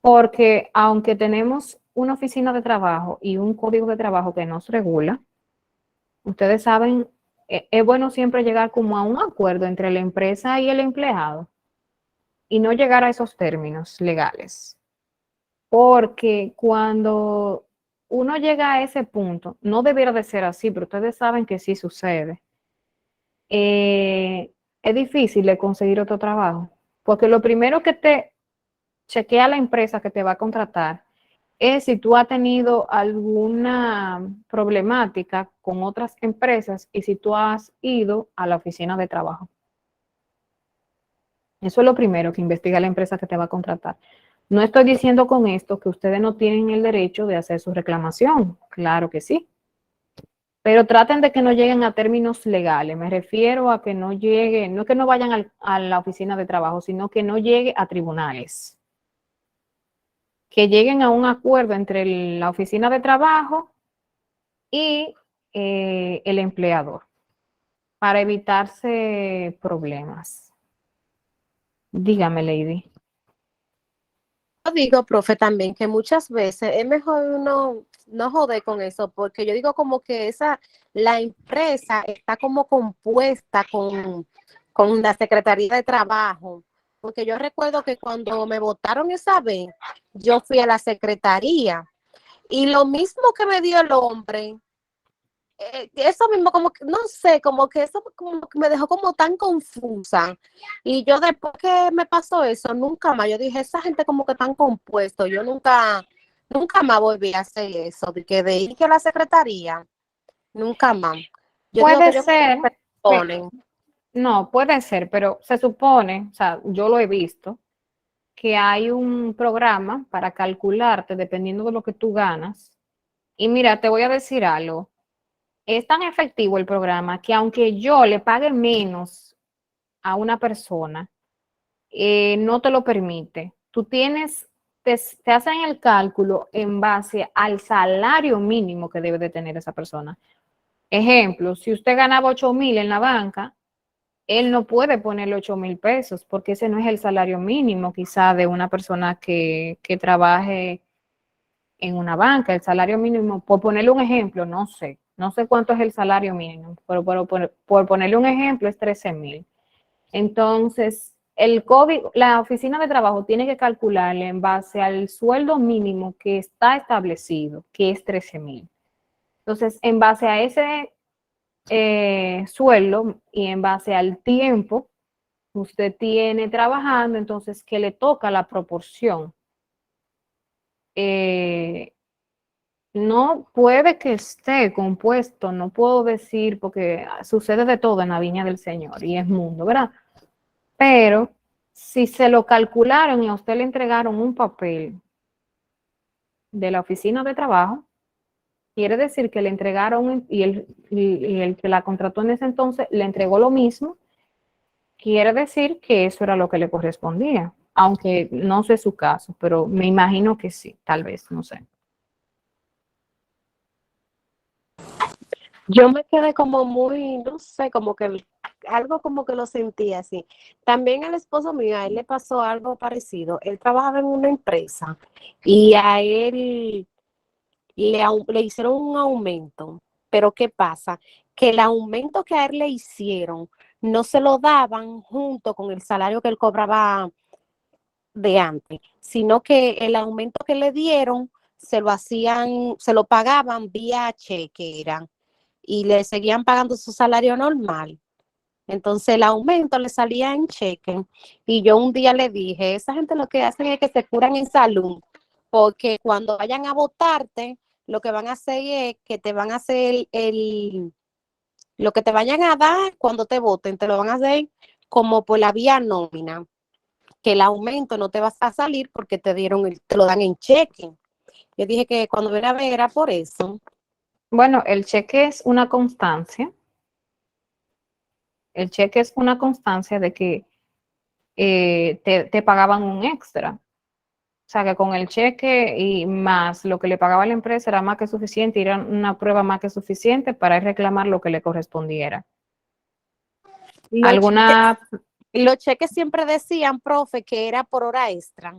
Porque aunque tenemos una oficina de trabajo y un código de trabajo que nos regula, ustedes saben, es bueno siempre llegar como a un acuerdo entre la empresa y el empleado y no llegar a esos términos legales. Porque cuando uno llega a ese punto, no debiera de ser así, pero ustedes saben que sí sucede. Es difícil de conseguir otro trabajo, porque lo primero que te chequea la empresa que te va a contratar es si tú has tenido alguna problemática con otras empresas y si tú has ido a la oficina de trabajo. Eso es lo primero que investiga la empresa que te va a contratar. No estoy diciendo con esto que ustedes no tienen el derecho de hacer su reclamación, claro que sí, pero traten de que no lleguen a términos legales. Me refiero a que no lleguen, no que no vayan a la oficina de trabajo, sino que no llegue a tribunales. Que lleguen a un acuerdo entre la oficina de trabajo y el empleador para evitarse problemas. Dígame, Lady. Yo digo, profe, también que muchas veces es mejor uno no joder con eso, porque yo digo como que la empresa está como compuesta con la Secretaría de Trabajo, porque yo recuerdo que cuando me votaron esa vez, yo fui a la secretaría y lo mismo que me dio el hombre, eso mismo como que, no sé, como que eso como que me dejó como tan confusa. Y yo después que me pasó eso, nunca más, yo dije, esa gente como que tan compuesto, yo nunca más volví a hacer eso, de ir a la secretaría, nunca más. Yo digo que Puede yo ser, ponen. no, puede ser, pero se supone, o sea, yo lo he visto, que hay un programa para calcularte dependiendo de lo que tú ganas. Y mira, te voy a decir algo. Es tan efectivo el programa que aunque yo le pague menos a una persona, no te lo permite. Tú tienes, te hacen el cálculo en base al salario mínimo que debe de tener esa persona. Ejemplo, si usted ganaba 8,000 en la banca, él no puede ponerle 8,000 pesos porque ese no es el salario mínimo quizá de una persona que trabaje en una banca. El salario mínimo, por ponerle un ejemplo, no sé cuánto es el salario mínimo, pero por ponerle un ejemplo es 13,000. Entonces, el código, la oficina de trabajo tiene que calcularle en base al sueldo mínimo que está establecido, que es 13,000. Entonces, en base a ese sueldo y en base al tiempo que usted tiene trabajando, entonces que le toca la proporción. No puede que esté compuesto, no puedo decir porque sucede de todo en la viña del Señor y es mundo, ¿verdad? Pero si se lo calcularon y a usted le entregaron un papel de la oficina de trabajo, quiere decir que le entregaron y el que la contrató en ese entonces le entregó lo mismo quiere decir que eso era lo que le correspondía, aunque no sé su caso, pero me imagino que sí, tal vez, no sé. Yo me quedé como muy, no sé, como que algo como que lo sentí así. También al esposo mío, a él le pasó algo parecido. Él trabajaba en una empresa y a él le hicieron un aumento. Pero ¿qué pasa? Que el aumento que a él le hicieron no se lo daban junto con el salario que él cobraba de antes, sino que el aumento que le dieron se lo hacían, se lo pagaban vía cheque, eran, y le seguían pagando su salario normal. Entonces el aumento le salía en cheque y yo un día le dije, esa gente lo que hacen es que se curan en salud, porque cuando vayan a votarte, lo que van a hacer es que te van a hacer lo que te vayan a dar cuando te voten, te lo van a hacer como por la vía nómina, que el aumento no te va a salir porque te lo dan en cheque. Yo dije que cuando viera a ver era por eso. Bueno, el cheque es una constancia. El cheque es una constancia de que te pagaban un extra. O sea, que con el cheque y más lo que le pagaba la empresa era más que suficiente, y era una prueba más que suficiente para reclamar lo que le correspondiera. Los cheques, ¿Alguna? los cheques siempre decían, profe, que era por hora extra.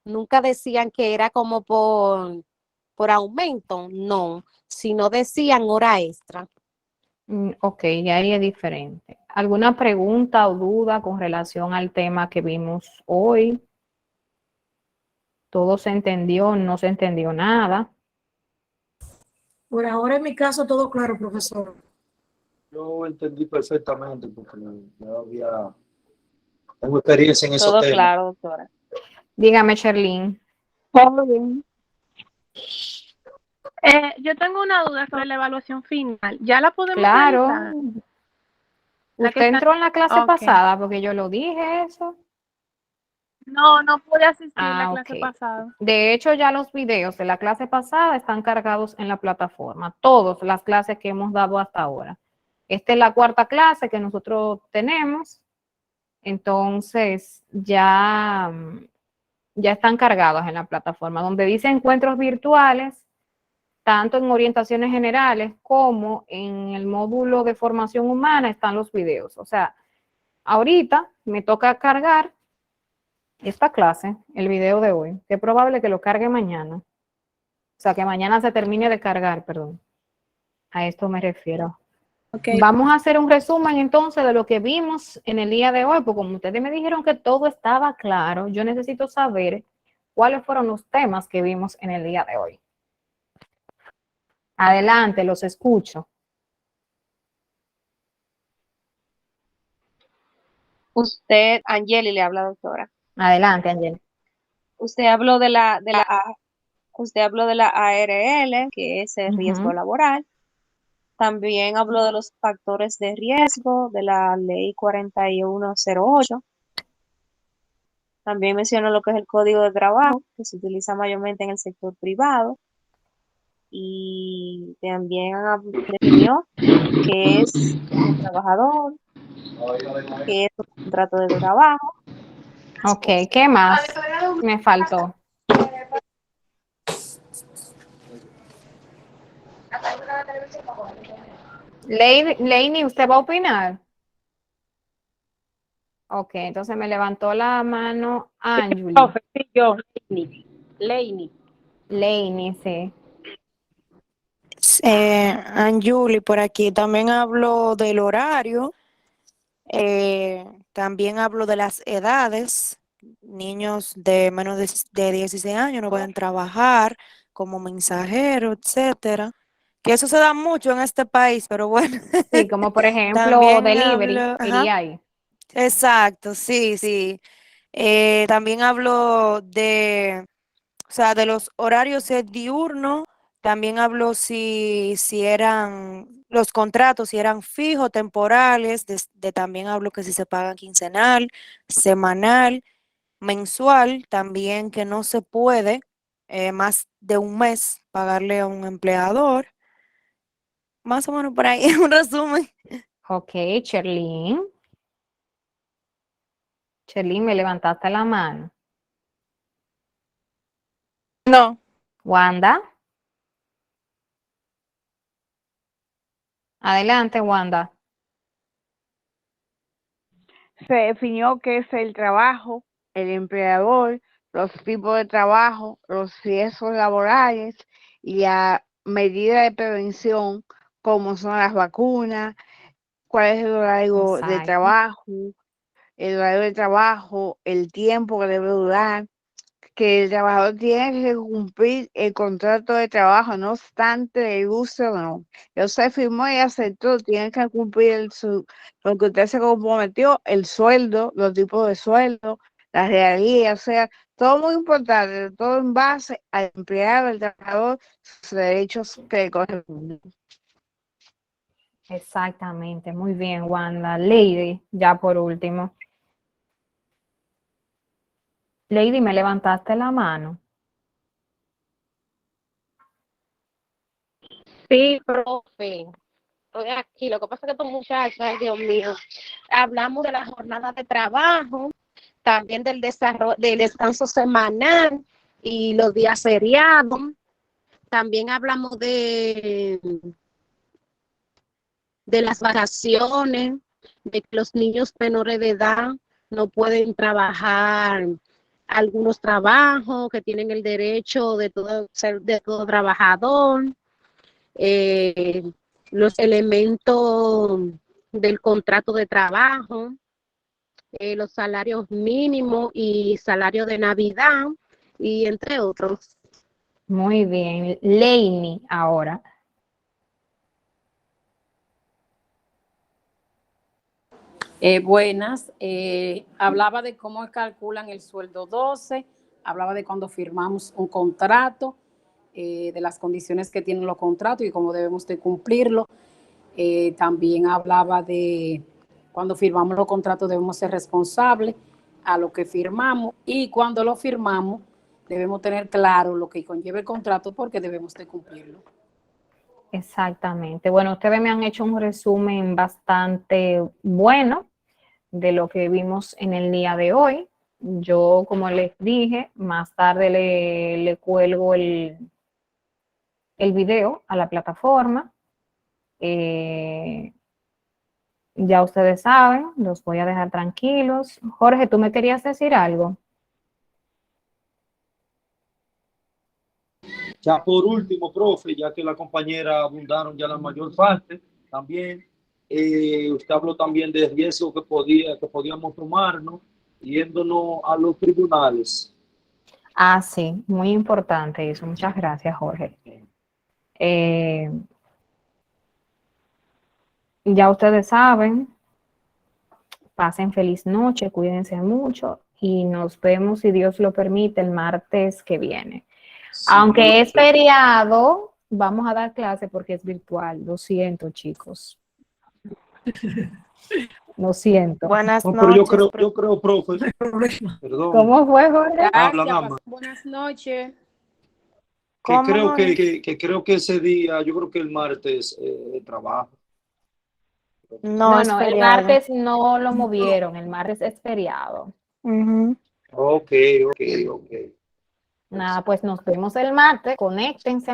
Nunca decían que era como por aumento, no, sino decían hora extra. Ok, ya ahí es diferente. ¿Alguna pregunta o duda con relación al tema que vimos hoy? ¿Todo se entendió? ¿No se entendió nada? Por ahora en mi caso todo claro, profesor. Yo entendí perfectamente porque ya tengo experiencia en esos Todo temas. claro, doctora. Dígame, Sherlyn. Todo bien. Yo tengo una duda sobre la evaluación final. ¿Ya la podemos Claro. realizar? La que ¿Usted está... entró en la clase Ok. pasada? Porque yo lo dije eso. No, no pude asistir la Ah, clase ok. pasada. De hecho, ya los videos de la clase pasada están cargados en la plataforma. Todas las clases que hemos dado hasta ahora. Esta es la cuarta clase que nosotros tenemos. Entonces, ya están cargados en la plataforma. Donde dice encuentros virtuales, tanto en orientaciones generales como en el módulo de formación humana están los videos. O sea, ahorita me toca cargar esta clase, el video de hoy, que es probable que lo cargue mañana. O sea, que mañana se termine de cargar, perdón. A esto me refiero. Okay. Vamos a hacer un resumen entonces de lo que vimos en el día de hoy, porque como ustedes me dijeron que todo estaba claro, yo necesito saber cuáles fueron los temas que vimos en el día de hoy. Adelante, los escucho. Usted, Angeli, le habla, doctora. Adelante, Angel. Usted habló usted habló de la ARL, que es el riesgo laboral. También habló de los factores de riesgo de la ley 4108. También mencionó lo que es el código de trabajo, que se utiliza mayormente en el sector privado. Y también definió qué es un trabajador, qué es un contrato de trabajo. Ok, ¿qué más me faltó? Leini, ¿usted va a opinar? Ok, entonces me levantó la mano Anjuli. Sí, yo, Leini. Leini, sí. Anjuli, por aquí también hablo del horario, también hablo de las edades. Niños de menos de 16 años no pueden trabajar como mensajeros, etcétera. Que eso se da mucho en este país, pero bueno. Sí, como por ejemplo También delivery, hablo, iría ahí. exacto, sí, sí. También hablo de, o sea, de los horarios diurnos. También hablo si eran los contratos, si eran fijos, temporales. También hablo que si se pagan quincenal, semanal, mensual. También que no se puede más de un mes pagarle a un empleador. Más o menos por ahí, un resumen. Ok, Cherlyn. Chelín, me levantaste la mano. No. Wanda. Adelante, Wanda. Se definió qué es el trabajo, el empleador, los tipos de trabajo, los riesgos laborales y la medida de prevención, como son las vacunas, cuál es el horario de trabajo, el tiempo que debe durar, que el trabajador tiene que cumplir el contrato de trabajo, no obstante le guste o no. Usted firmó y aceptó, tiene que cumplir lo que usted se comprometió, el sueldo, los tipos de sueldo, las regalías, o sea, todo muy importante, todo en base al empleado, al trabajador, sus derechos que le corresponden. Exactamente, muy bien, Wanda. Lady, ya por último. Lady, me levantaste la mano. Sí, profe. Estoy aquí. Lo que pasa es que estos muchachos, ay, Dios mío, hablamos de la jornada de trabajo, también del desarrollo, del descanso semanal y los días feriados. También hablamos de las vacaciones, de que los niños menores de edad no pueden trabajar algunos trabajos, que tienen el derecho de ser de todo trabajador, los elementos del contrato de trabajo, los salarios mínimos y salario de Navidad, y entre otros. Muy bien. Lainey, ahora. Buenas. Hablaba de cómo calculan el sueldo 12, hablaba de cuando firmamos un contrato, de las condiciones que tienen los contratos y cómo debemos de cumplirlo. También hablaba de cuando firmamos los contratos debemos ser responsables a lo que firmamos, y cuando lo firmamos debemos tener claro lo que conlleva el contrato porque debemos de cumplirlo. Exactamente. Bueno, ustedes me han hecho un resumen bastante bueno de lo que vimos en el día de hoy. Yo, como les dije, más tarde le cuelgo el video a la plataforma. Ya ustedes saben, los voy a dejar tranquilos. Jorge, ¿tú me querías decir algo? Ya por último, profe, ya que la compañera abundaron ya la mayor parte, también usted habló también de riesgo que podíamos tomarnos yéndonos a los tribunales. Ah, sí, muy importante eso. Muchas gracias, Jorge. Ya ustedes saben, pasen feliz noche, cuídense mucho y nos vemos, si Dios lo permite, el martes que viene. Sí, aunque es feriado, vamos a dar clase porque es virtual. Lo siento, chicos. Lo siento. Buenas no, pero noches. yo creo, profe, perdón. ¿Cómo fue, Jorge? Habla, dama. Buenas noches. Que ¿Cómo, creo Jorge? que creo que ese día, yo creo que el martes trabajo. No, es el feriado. martes no lo movieron, el martes es feriado. Ujú. Ok. Nada, pues nos vemos el martes, conéctense.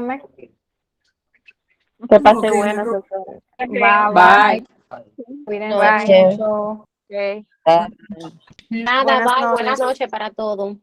Que pase Ok, buenas, negro. doctora. Bye. Cuídense Bye. mucho. Nada, Buenas bye, buenas noches. noches para todos.